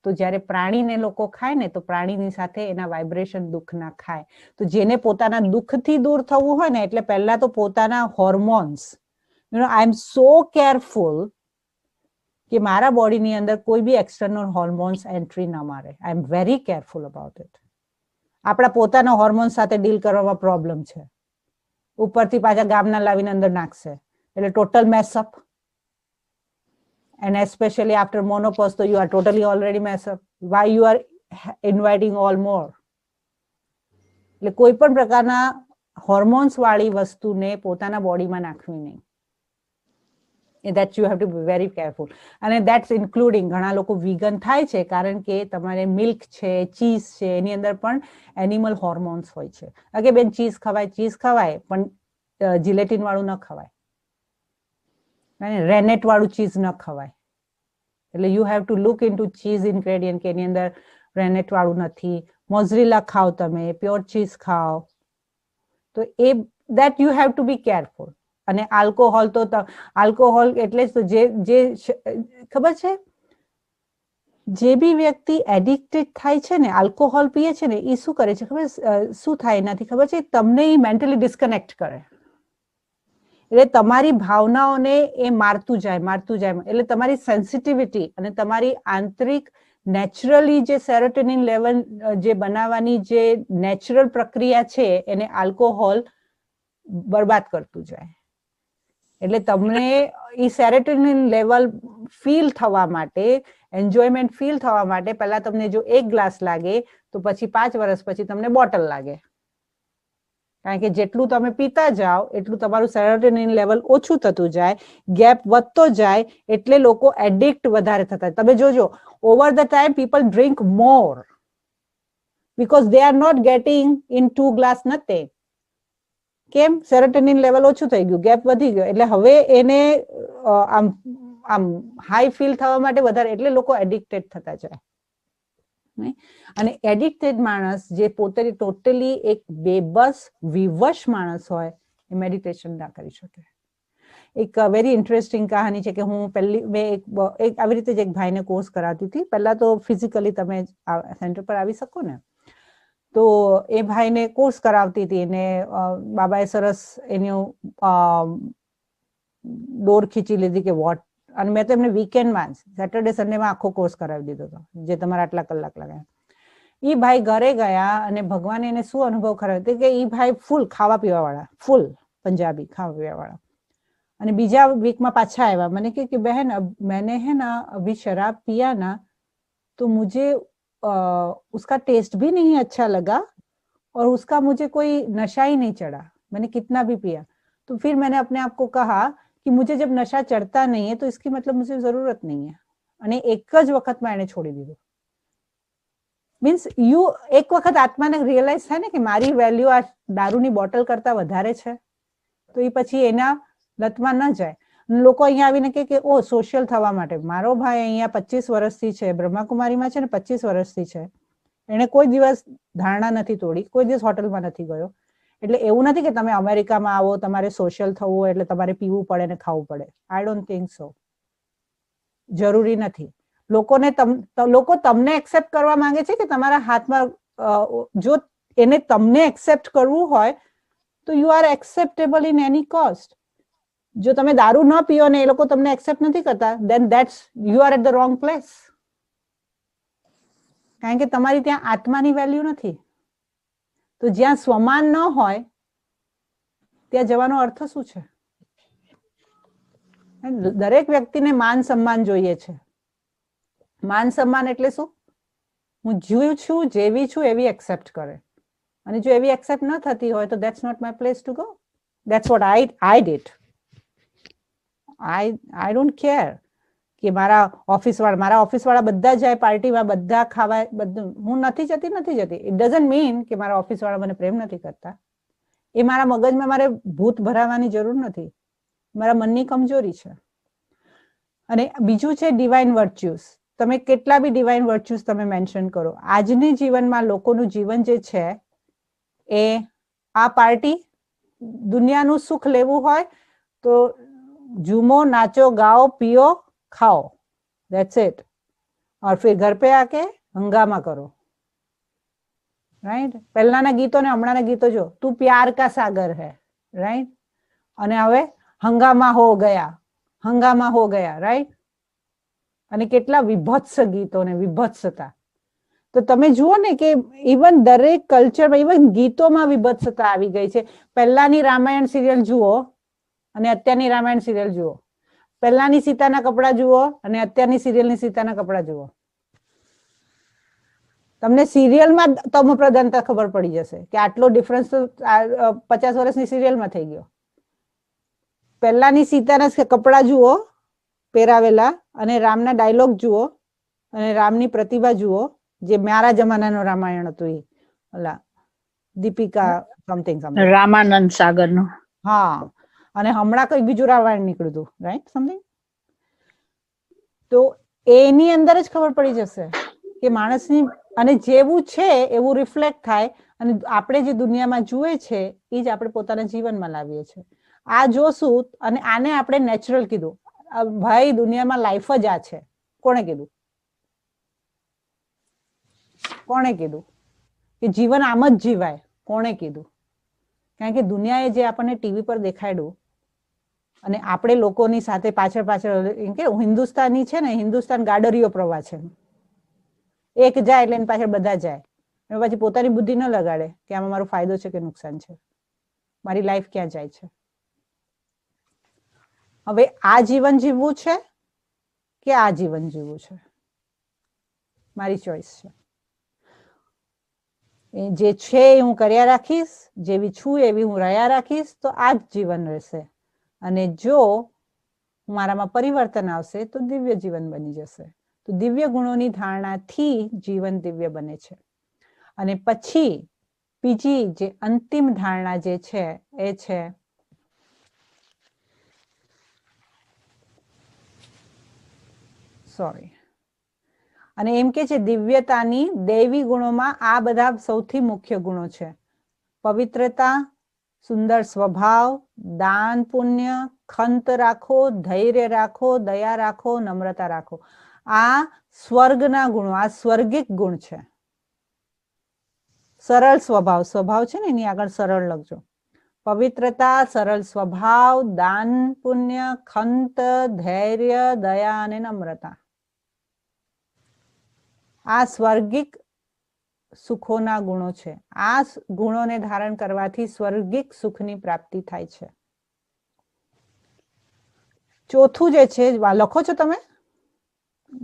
તો જ્યારે પ્રાણીને લોકો ખાય ને તો પ્રાણીની સાથે એના વાઇબ્રેશન દુઃખના ખાય. તો જેને પોતાના દુઃખથી દૂર થવું હોય ને, એટલે પહેલા તો પોતાના હોર્મોન્સ, આઈ એમ સો કેરફુલ કે મારા બોડીની અંદર કોઈ બી એક્સટર્નલ હોર્મોન્સ એન્ટ્રી ના મારે. I am very careful about it. આપણા પોતાના હોર્મોન્સ સાથે ડીલ કરવામાં પ્રોબ્લેમ છે. ઉપરથી પાછા ગામના લાવીને અંદર નાખશે એટલે total મેસઅપ. And especially after menopause, so you are totally already messed up. Why you are inviting all more? એટલે કોઈ પણ પ્રકારના હોર્મોન્સ વાળી વસ્તુને પોતાના બોડીમાં નાખવી નહીં. That you have to be very careful. અને that's including ઘણા લોકો vegan થાય છે કારણ કે તમારે મિલ્ક છે, ચીઝ છે, એની અંદર પણ એનિમલ હોર્મોન્સ હોય છે. કે બેન ચીઝ ખવાય પણ જીલેટિન વાળું ન ખવાય, રેનેટ વાળું ચીઝ ન ખવાય. એટલે you have to look in to cheese ingredient કે એની અંદર રેનેટ વાળું નથી. મોઝરેલા ખાઓ, તમે પ્યોર ચીઝ ખાઓ, તો એ that you have to be careful. અને આલ્કોહોલ એટલે જ તો જે ખબર છે, જે બી વ્યક્તિ એડિક્ટેડ થાય છે ને, આલ્કોહોલ પીએ છે ને, એ શું કરે છે ખબર? શું થાય એનાથી ખબર છે? તમને એ મેન્ટલી ડિસ્કનેક્ટ કરે. એટલે તમારી ભાવનાઓને એ મારતું જાય. એટલે તમારી સેન્સિટિવિટી અને તમારી આંતરિક નેચરલી જે સેરોટોનિન લેવલ જે બનાવવાની જે નેચરલ પ્રક્રિયા છે, એને આલ્કોહોલ બરબાદ કરતું જાય. એટલે તમને એ સેરોટોનિન લેવલ ફીલ થવા માટે, એન્જોયમેન્ટ ફીલ થવા માટે પહેલા તમને જો 1 ગ્લાસ લાગે તો પછી 5 વર્ષ પછી તમને બોટલ લાગે. કારણ કે જેટલું તમે પીતા જાઓ એટલું તમારું સેરોટોનિન લેવલ ઓછું થતું જાય, ગેપ વધતો જાય, એટલે લોકો એડિક્ટ વધારે થતા. તમે જોજો, over the time people drink more because they are not getting in 2 glass nothing. કેમ? સેરોટોનિન લેવલ ઓછું થઈ ગયું, ગેપ વધી ગયો, એટલે હવે એને આમ હાઈ ફીલ થવા માટે વધારે, એટલે લોકો એડિક્ટેડ થતા જાય. અને એડિક્ટેડ માણસ જે પોતે ટોટલી એક બેબસ વિવશ માણસ હોય, એ મેડિટેશન ના કરી શકે. એક વેરી ઇન્ટરેસ્ટિંગ કહાની છે કે મેં આવી રીતે જ એક ભાઈને કોર્સ કરાવતી હતી. પહેલા તો ફિઝિકલી તમે સેન્ટર પર આવી શકો ને, તો એ ભાઈને કોર્સ કરાવતી હતી ને બાબાએ સરસ એનું દોર ખીચી લીધી કે વોટ, અને મેં તો એમને વીકેન્ડમાં સેટરડે સન્ડેમાં આખો કોર્સ કરાવી દીધો હતો, જે તમારે આટલા કલાક લાગે. એ ભાઈ ઘરે ગયા અને ભગવાને એને શું અનુભવ કરાવ્યો કે એ ભાઈ ફૂલ ખાવા પીવા વાળા, ફૂલ પંજાબી ખાવા પીવા વાળા. અને બીજા વીકમાં પાછા આવ્યા, મને કે બહેન मैंने है ना अभी शराब पिया ना तो मुझे उसका टेस्ट भी नहीं अच्छा लगा और उसका मुझे कोई नशा ही नहीं चढ़ा, मैंने कितना भी पिया. तो फिर मैंने अपने आप को कहा कि मुझे जब नशा चढ़ता नहीं है तो इसकी मतलब मुझे जरूरत नहीं है. અને એક જ વખતમાં એને છોડી દીધું. મીન્સ એક વખત આત્માને રિયલાઇઝ થાય ને કે મારી વેલ્યુ આ દારૂની બોટલ કરતા વધારે છે, તો એ પછી એના લતમાં ન જાય. લોકો અહીંયા આવીને કે ઓ સોશિયલ થવા માટે, મારો ભાઈ અહીંયા 25 વર્ષથી છે, બ્રહ્માકુમારીમાં છે ને 25 વર્ષથી છે, એને કોઈ દિવસ ધારણા નથી તોડી, કોઈ દિવસ હોટલમાં નથી ગયો. એટલે એવું નથી કે તમે અમેરિકામાં આવો તમારે સોશિયલ થવું હોય એટલે તમારે પીવું પડે ને ખાવું પડે. I don't think so. જરૂરી નથી. લોકો તમને એક્સેપ્ટ કરવા માંગે છે કે તમારા હાથમાં, જો એને તમને એક્સેપ્ટ કરવું હોય તો you are acceptable in any cost. જો તમે દારૂ ન પીઓ ને એ લોકો તમને એક્સેપ્ટ નથી કરતા, then that's you are at the wrong place. કારણ કે તમારી ત્યાં આત્માની વેલ્યુ નથી. તો જ્યાં સ્વમાન ન હોય ત્યાં જવાનો અર્થ શું છે? દરેક વ્યક્તિને માન સન્માન જોઈએ છે. માન સન્માન એટલે શું? હું જીવ છું, જેવી છું એવી એક્સેપ્ટ કરે. અને જો એવી એક્સેપ્ટ ન થતી હોય તો that's not my place to go. That's what I did. I don't care કે મારા ઓફિસ વાળા બધા જાય પાર્ટીમાં, બધા ખાવા, બધું. હું નથી જતી. ઇટ ડઝન્ટ મીન કે મારા ઓફિસ વાળા મને પ્રેમ નથી કરતા. એ મારા મગજમાં મારે ભૂત ભરાવાની જરૂર નથી, મારા મનની કમજોરી છે. અને બીજું છે ડિવાઇન વર્ચ્યુસ. તમે કેટલા બી ડિવાઇન વર્ચ્યુસ તમે મેન્શન કરો, આજની જીવનમાં લોકોનું જીવન જે છે એ આ પાર્ટી, દુનિયાનું સુખ લેવું હોય તો झूमो, नाचो, गाओ, पियो, खाओ, that's it. और फिर घर पे आके हंगामा करो, राइट? પહેલાના ગીતો ને હમણાંના ગીતો જો, તું પ્યાર કા સાગર હૈ, રાઈટ? અને હવે હંગામા હો ગયા, રાઈટ? અને કેટલા વિભત્સ ગીતો ને વિભત્સતા. તો તમે જુઓ ને કે ઇવન દરેક કલ્ચરમાં, ઇવન ગીતોમાં વિભત્સતા આવી ગઈ છે. પહેલાની રામાયણ સિરિયલ જુઓ અને અત્યારની રામાયણ સિરિયલ જુઓ. પહેલાની સીતાના કપડા જુઓ અને અત્યારની સિરિયલની સીતાના કપડા જુઓ. તમને સિરિયલમાં તમો પ્રધાનતા ખબર પડી જશે કે આટલો ડિફરન્સ તો 50 વર્ષની સિરિયલમાં થઈ ગયો. પહેલાની સીતાના કપડા જુઓ પહેરાવેલા અને રામના ડાયલોગ જુઓ અને રામની પ્રતિભા જુઓ, જે મારા જમાનાનો રામાયણ હતું એ ઓલા દીપિકા સમથિંગ રામાનંદ સાગરનો. હા, અને હમણાં કઈ બીજું રામાયણ નીકળ્યું હતું, રાઈટ? સમથિંગ. તો એની અંદર જ ખબર પડી જશે કે માણસની, અને જેવું છે એવું રિફ્લેક્ટ થાય. અને આપણે જે દુનિયામાં જુએ છે એ જ આપણે પોતાના જીવનમાં લાવીએ છીએ. આ જોશું અને આને આપણે નેચરલ કીધું. ભાઈ દુનિયામાં લાઈફ જ આ છે. કોણે કીધું કે જીવન આમ જ જીવાય? કોણે કીધું? કારણ કે દુનિયાએ જે આપણને ટીવી પર દેખાડ્યું અને આપણે લોકોની સાથે પાછળ એમ કે હિન્દુસ્તાની છે ને, હિન્દુસ્તાન ગાડરીયો પ્રવાહ છે. એક જાય એટલે એની પાછળ બધા જાય. એમાં પછી પોતાની બુદ્ધિ ન લગાડે કે આમાં મારો ફાયદો છે કે નુકસાન છે, મારી લાઈફ ક્યાં જાય છે. હવે આ જીવન જીવવું છે કે આ જીવન જીવવું છે, મારી ચોઈસ છે. જે છે એ હું કર્યા રાખીશ, જેવી છું એવી હું રહ્યા રાખીશ, તો આ જ જીવન રહેશે. અને જો મારામાં પરિવર્તન આવશે તો દિવ્ય જીવન બની જશે. તો દિવ્ય ગુણોની ધારણાથી જીવન દિવ્ય બને છે. અને પછી બીજી જે અંતિમ ધારણા જે છે એ છે અને એમ કે છે દિવ્યતાની દૈવી ગુણોમાં આ બધા સૌથી મુખ્ય ગુણો છે. પવિત્રતા, સુંદર સ્વભાવ, દાન પુણ્ય, ખંત રાખો, ધૈર્ય રાખો, દયા રાખો, નમ્રતા રાખો. આ સ્વર્ગના ગુણો, આ સ્વર્ગિક ગુણ છે. સરળ સ્વભાવ, સ્વભાવ છે ને એની આગળ સરળ લખજો. પવિત્રતા, સરળ સ્વભાવ, દાન પુણ્ય, ખંત, ધૈર્ય, દયા અને નમ્રતા. આ સ્વર્ગિક સુખોના ગુણો છે. આ ગુણોને ધારણ કરવાથી સ્વર્ગિક સુખની પ્રાપ્તિ થાય છે. ચોથું જે છે, લખો છો તમે?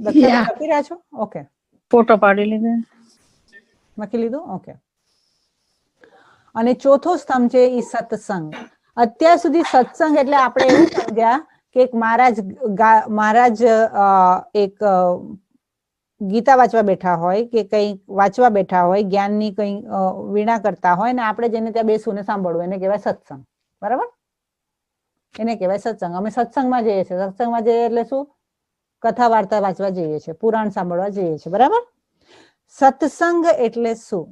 લખી રહ્યા છો? ઓકે, ફોટો પાડી લીધો, લખી લીધું. ઓકે. અને ચોથો સ્તંભ છે એ સત્સંગ. અત્યાર સુધી સત્સંગ એટલે આપણે એવું સમજ્યા કે એક મહારાજ એક ગીતા વાંચવા બેઠા હોય કે કઈ વાંચવા બેઠા હોય, જ્ઞાનની કઈ વીણા કરતા હોય ને આપણે જેને ત્યાં બેસવું ને સાંભળવું, એને કહેવાય સત્સંગ. બરાબર? એને કહેવાય સત્સંગ. અમે સત્સંગમાં જઈએ છીએ. સત્સંગમાં જઈએ એટલે શું? કથા વાર્તા વાંચવા જઈએ છીએ, પુરાણ સાંભળવા જઈએ છીએ. બરાબર? સત્સંગ એટલે શું?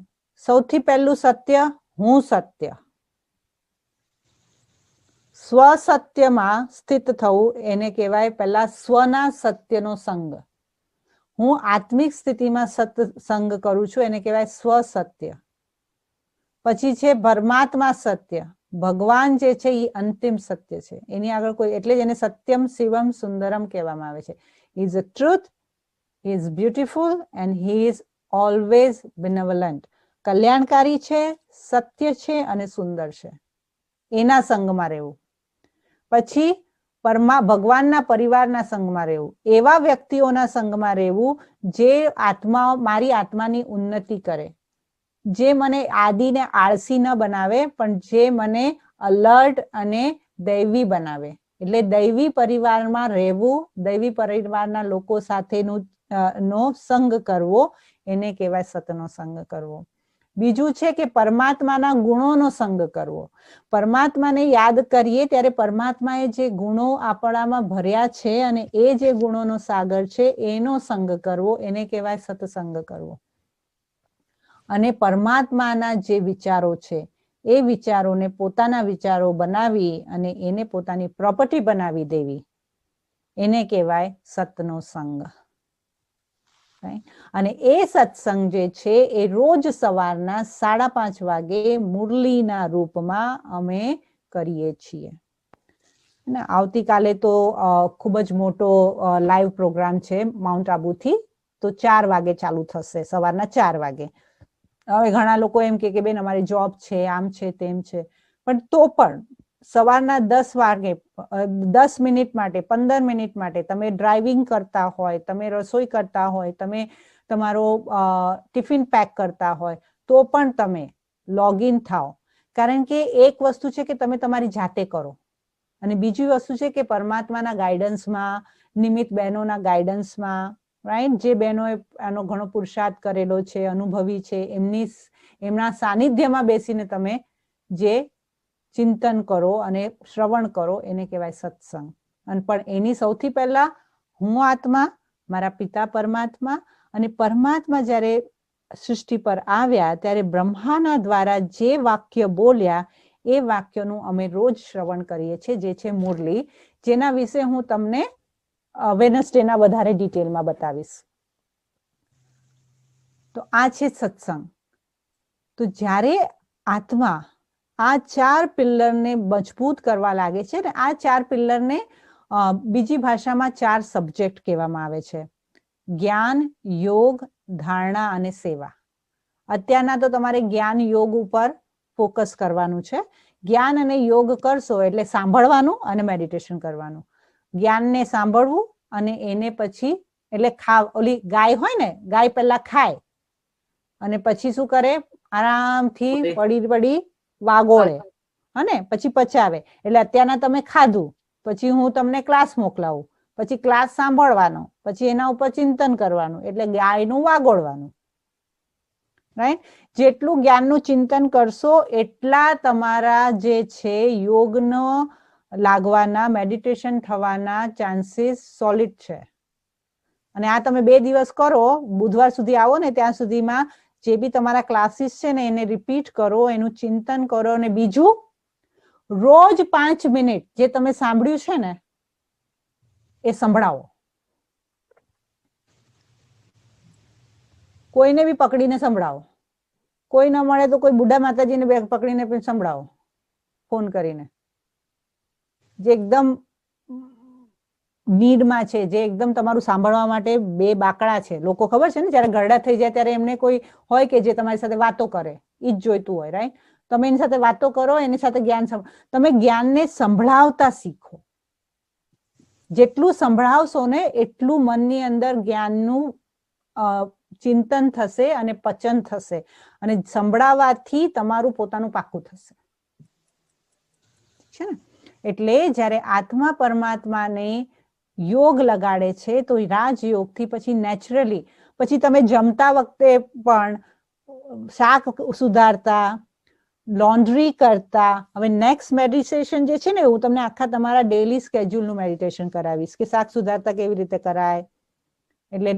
સૌથી પહેલું સત્ય, હું સત્ય. સ્વસત્યમાં સ્થિત થવું એને કહેવાય પહેલા સ્વના સત્યનો સંગ. હું આત્મિક સ્થિતિમાં સત્સંગ કરું છું એને કહેવાય સ્વસત્ય. પછી છે પરમાત્મા સત્ય. ભગવાન જે છે એ અંતિમ સત્ય છે. એની આગળ કોઈ, એટલે જ એને સત્યમ શિવમ સુંદરમ કહેવામાં આવે છે. He is a truth, he is beautiful and he is always benevolent. કલ્યાણકારી છે, સત્ય છે અને સુંદર છે. એના સંગમાં રહેવું. પછી ભગવાનના પરિવારના સંગમાં રહેવું. એવા વ્યક્તિઓના સંગમાં રહેવું જે મારી આત્માની ઉન્નતિ કરે, જે મને આદિને આળસી ન બનાવે, પણ જે મને અલર્ટ અને દૈવી બનાવે. એટલે દૈવી પરિવારમાં રહેવું, દૈવી પરિવારના લોકો સાથેનો સંગ કરવો એને કહેવાય સતનો સંગ કરવો. બીજું છે કે પરમાત્માના ગુણોનો સંગ કરવો. પરમાત્માને યાદ કરીએ ત્યારે પરમાત્માએ જે ગુણો આપણામાં ભર્યા છે અને એ જે ગુણોનો સાગર છે એનો સંગ કરવો એને કહેવાય સત્સંગ કરવો. અને પરમાત્માના જે વિચારો છે એ વિચારોને પોતાના વિચારો બનાવી અને એને પોતાની પ્રોપર્ટી બનાવી દેવી એને કહેવાય સતનો સંગ. અને એ સત્સંગ જે છે એ રોજ સવારના 5:30 વાગે મુરલીના રૂપમાં અમે કરીએ છીએ. આવતીકાલે તો ખૂબ જ મોટો લાઈવ પ્રોગ્રામ છે માઉન્ટ આબુથી, તો 4 વાગે ચાલુ થશે, સવારના 4 વાગે. હવે ઘણા લોકો એમ કે બેન અમારી જોબ છે, આમ છે, તેમ છે, પણ તો પણ સવારના 10 વાગે 10 મિનિટ માટે, 15 મિનિટ માટે તમે ડ્રાઇવિંગ કરતા હોય, તમે રસોઈ કરતા હોય, તમે તમારો ટિફિન પેક કરતા હોય, તો પણ તમે લોગિન થાઓ. કારણ કે એક વસ્તુ છે કે તમે તમારી જાતે કરો અને બીજી વસ્તુ છે કે પરમાત્માના ગાઈડન્સમાં, નિમિત્ત બહેનોના ગાઈડન્સમાં, રાઈટ, જે બહેનોએ આનો ઘણો પુરુષાર્થ કરેલો છે, અનુભવી છે, એમના સાનિધ્યમાં બેસીને તમે જે ચિંતન કરો અને શ્રવણ કરો એને કહેવાય સત્સંગ. અને પણ એની સૌથી પહેલા હું આત્મા, મારા પિતા પરમાત્મા, અને પરમાત્મા જ્યારે સૃષ્ટિ પર આવ્યા ત્યારે બ્રહ્માના દ્વારા જે વાક્ય બોલ્યા એ વાક્યનું અમે રોજ શ્રવણ કરીએ છીએ, જે છે મુરલી, જેના વિશે હું તમને વેનસડેના વધારે ડિટેલમાં બતાવીશ. તો આ છે સત્સંગ. તો જ્યારે આત્મા આ 4 પિલ્લરને મજબૂત કરવા લાગે છે ને, આ 4 પિલ્લરને બીજી ભાષામાં 4 સબ્જેક્ટ કહેવામાં આવે છે: જ્ઞાન, યોગ, ધારણા અને સેવા. અત્યારના તો તમારે જ્ઞાન યોગ ઉપર ફોકસ કરવાનું છે. જ્ઞાન અને યોગ કરશો એટલે સાંભળવાનું અને મેડિટેશન કરવાનું. જ્ઞાનને સાંભળવું અને એને પછી, એટલે ઓલી ગાય હોય ને, ગાય પહેલા ખાય અને પછી શું કરે, આરામથી પડી વાગોળે અને પછી પચાવે. એટલે અત્યારના તમે ખાધું, પછી હું તમને ક્લાસ મોકલાવું, પછી ક્લાસ સાંભળવાનો, પછી એના ઉપર ચિંતન કરવાનું, એટલે ગાયનું વાગોળવાનું. રાઈટ? જેટલું જ્ઞાનનું ચિંતન કરશો એટલા તમારા જે છે યોગનો લાગવાના, મેડિટેશન થવાના ચાન્સીસ સોલિડ છે. અને આ તમે 2 દિવસ કરો, બુધવાર સુધી આવો ને ત્યાં સુધીમાં જે બી તમારા ક્લાસીસ છે ને એને રિપીટ કરો, એનું ચિંતન કરો. અને બીજું, રોજ 5 મિનિટ જે તમે સાંભળ્યું છે ને એ સંભળાવો. કોઈને બી પકડીને સંભળાવો, કોઈ ન મળે તો કોઈ બુઢા માતાજીને બેગ પકડીને પણ સંભળાવો ફોન કરીને, જે એકદમ નીડમાં છે, જે એકદમ તમારું સાંભળવા માટે બે બાકડા છે. લોકો ખબર છે ને, જયારે ગરડા થઈ જાય ત્યારે એમને કોઈ હોય કે જે તમારી સાથે વાતો કરે, ઈ જ જોઈતું હોય, રાઈટ? તમે એની સાથે વાતો કરો, એની સાથે જ્ઞાન, તમે જ્ઞાનને સંભળાવતા શીખો. જેટલું સંભળાવશો ને એટલું મનની અંદર જ્ઞાનનું ચિંતન થશે અને પચન થશે, અને સંભળાવવાથી તમારું પોતાનું પાકું થશે, છે ને? એટલે જ્યારે આત્મા પરમાત્માને યોગ લગાડે છે તો રાજયોગ થી પછી નેચરલી, પછી તમે જમતા વખતે પણ શાક સુધારતા, લોન્ડ્રી કરતા, હવે નેક્સ્ટ મેડિટેશન જે છે ને, હું તમને આખા તમારા ડેલી સ્કેડ્યુલનું મેડિટેશન કરાવીશ કે શાક સુધારતા કેવી રીતે કરાય, એટલે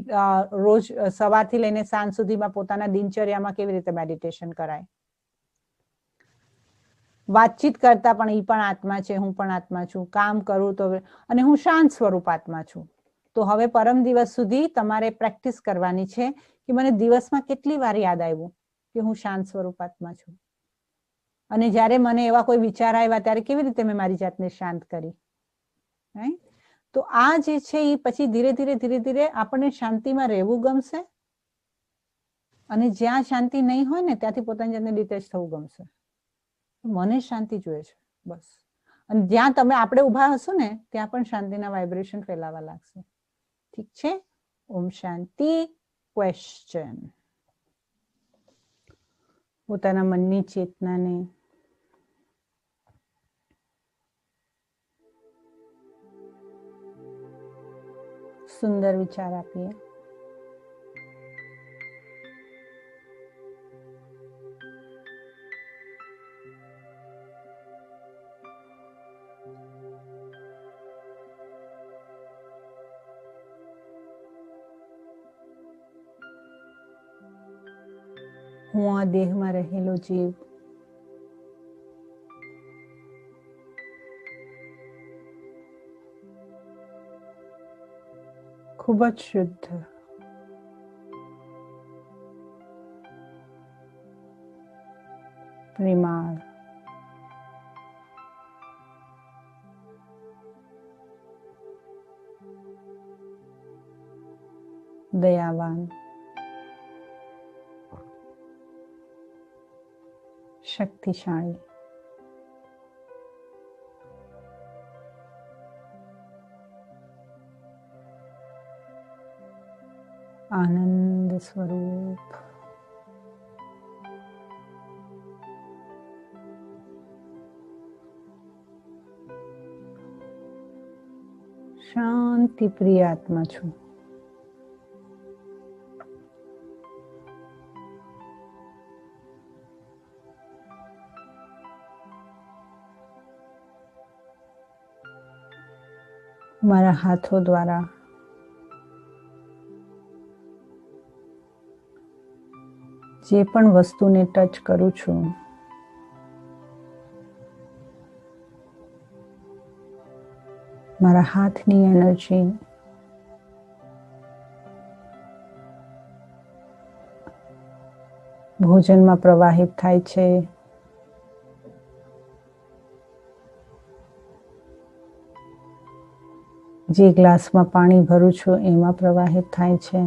રોજ સવારથી લઈને સાંજ સુધીમાં પોતાના દિનચર્યામાં કેવી રીતે મેડિટેશન કરાય. વાતચીત કરતા પણ ઈ પણ આત્મા છે, હું પણ આત્મા છું, કામ કરું તો, અને હું શાંત સ્વરૂપ આત્મા છું. તો હવે પરમ દિવસ સુધી તમારે પ્રેક્ટિસ કરવાની છે કે મને દિવસમાં કેટલી વાર યાદ આવ્યું કે હું શાંત સ્વરૂપ આત્મા છું, અને જ્યારે મને એવા કોઈ વિચાર આવ્યા ત્યારે કેવી રીતે મેં મારી જાતને શાંત કરી. તો આ જે છે એ પછી ધીરે ધીરે ધીરે ધીરે આપણને શાંતિમાં રહેવું ગમશે, અને જ્યાં શાંતિ નહીં હોય ને ત્યાંથી પોતાની જાતને ડિટેચ થવું ગમશે. મને શાંતિ જોઈએ છે બસ, અને જ્યાં તમે આપણે ઉભા હશો ને ત્યાં પણ શાંતિના વાઇબ્રેશન ફેલાવા લાગશે. ઠીક છે? ઓમ શાંતિ. ક્વેશ્ચન. પોતાના મનની ચેતનાને સુંદર વિચાર આપીએ. હું આ દેહમાં રહેલો જીવ ખૂબ જ શુદ્ધ, પ્રેમાળ, દયાવાન, શક્તિશાળી, આનંદ સ્વરૂપ, શાંતિ પ્રિય આત્મા છું. મારા હાથો દ્વારા જે પણ વસ્તુને ટચ કરું છું મારા હાથની એનર્જી ભોજનમાં પ્રવાહિત થાય છે, જે ગ્લાસમાં પાણી ભરું છું એમાં પ્રવાહિત થાય છે,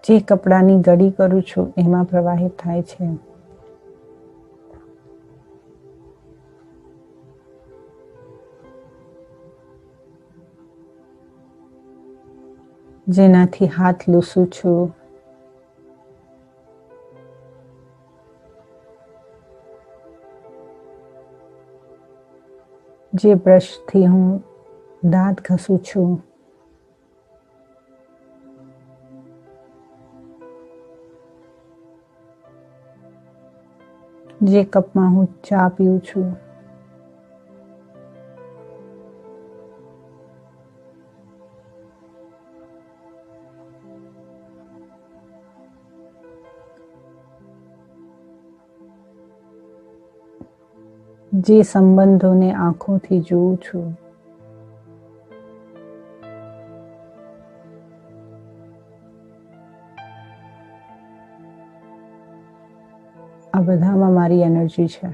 જે કપડાની ગડી કરું છું એમાં પ્રવાહિત થાય છે, જેનાથી હાથ લૂછું છું જે બ્રશથી હું દાંત ઘસું છું, જે કપમાં હું ચા પીઉં છું, જે સંબંધોને આંખોથી જોઉં છું, આ બધામાં મારી એનર્જી છે.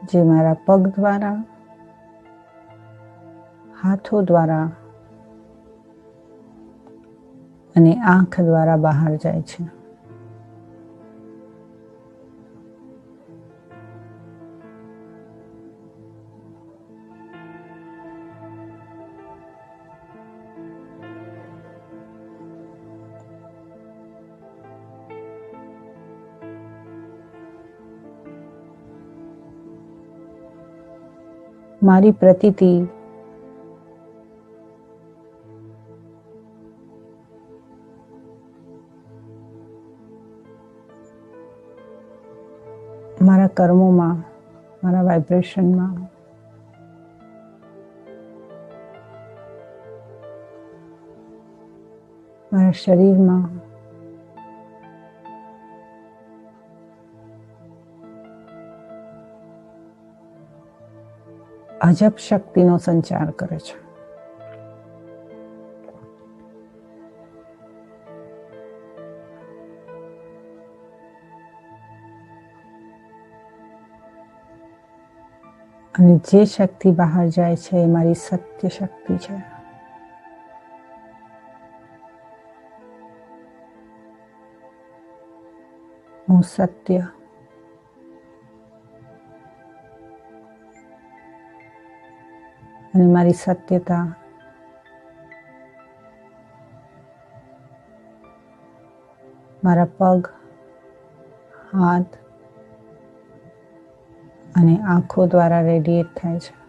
જે મારા પગ દ્વારા, હાથો દ્વારા અને આંખ દ્વારા બહાર જાય છે. મારી પ્રતીતિ મારા કર્મોમાં, મારા વાઇબ્રેશનમાં મારા શરીરમાં અજબ શક્તિનો સંચાર કરે છે. અને જે શક્તિ બહાર જાય છે એ મારી સત્ય શક્તિ છે. હું સત્ય અને મારી સત્યતા મારા પગ, હાથ અને આંખો દ્વારા રેડિએટ થાય છે.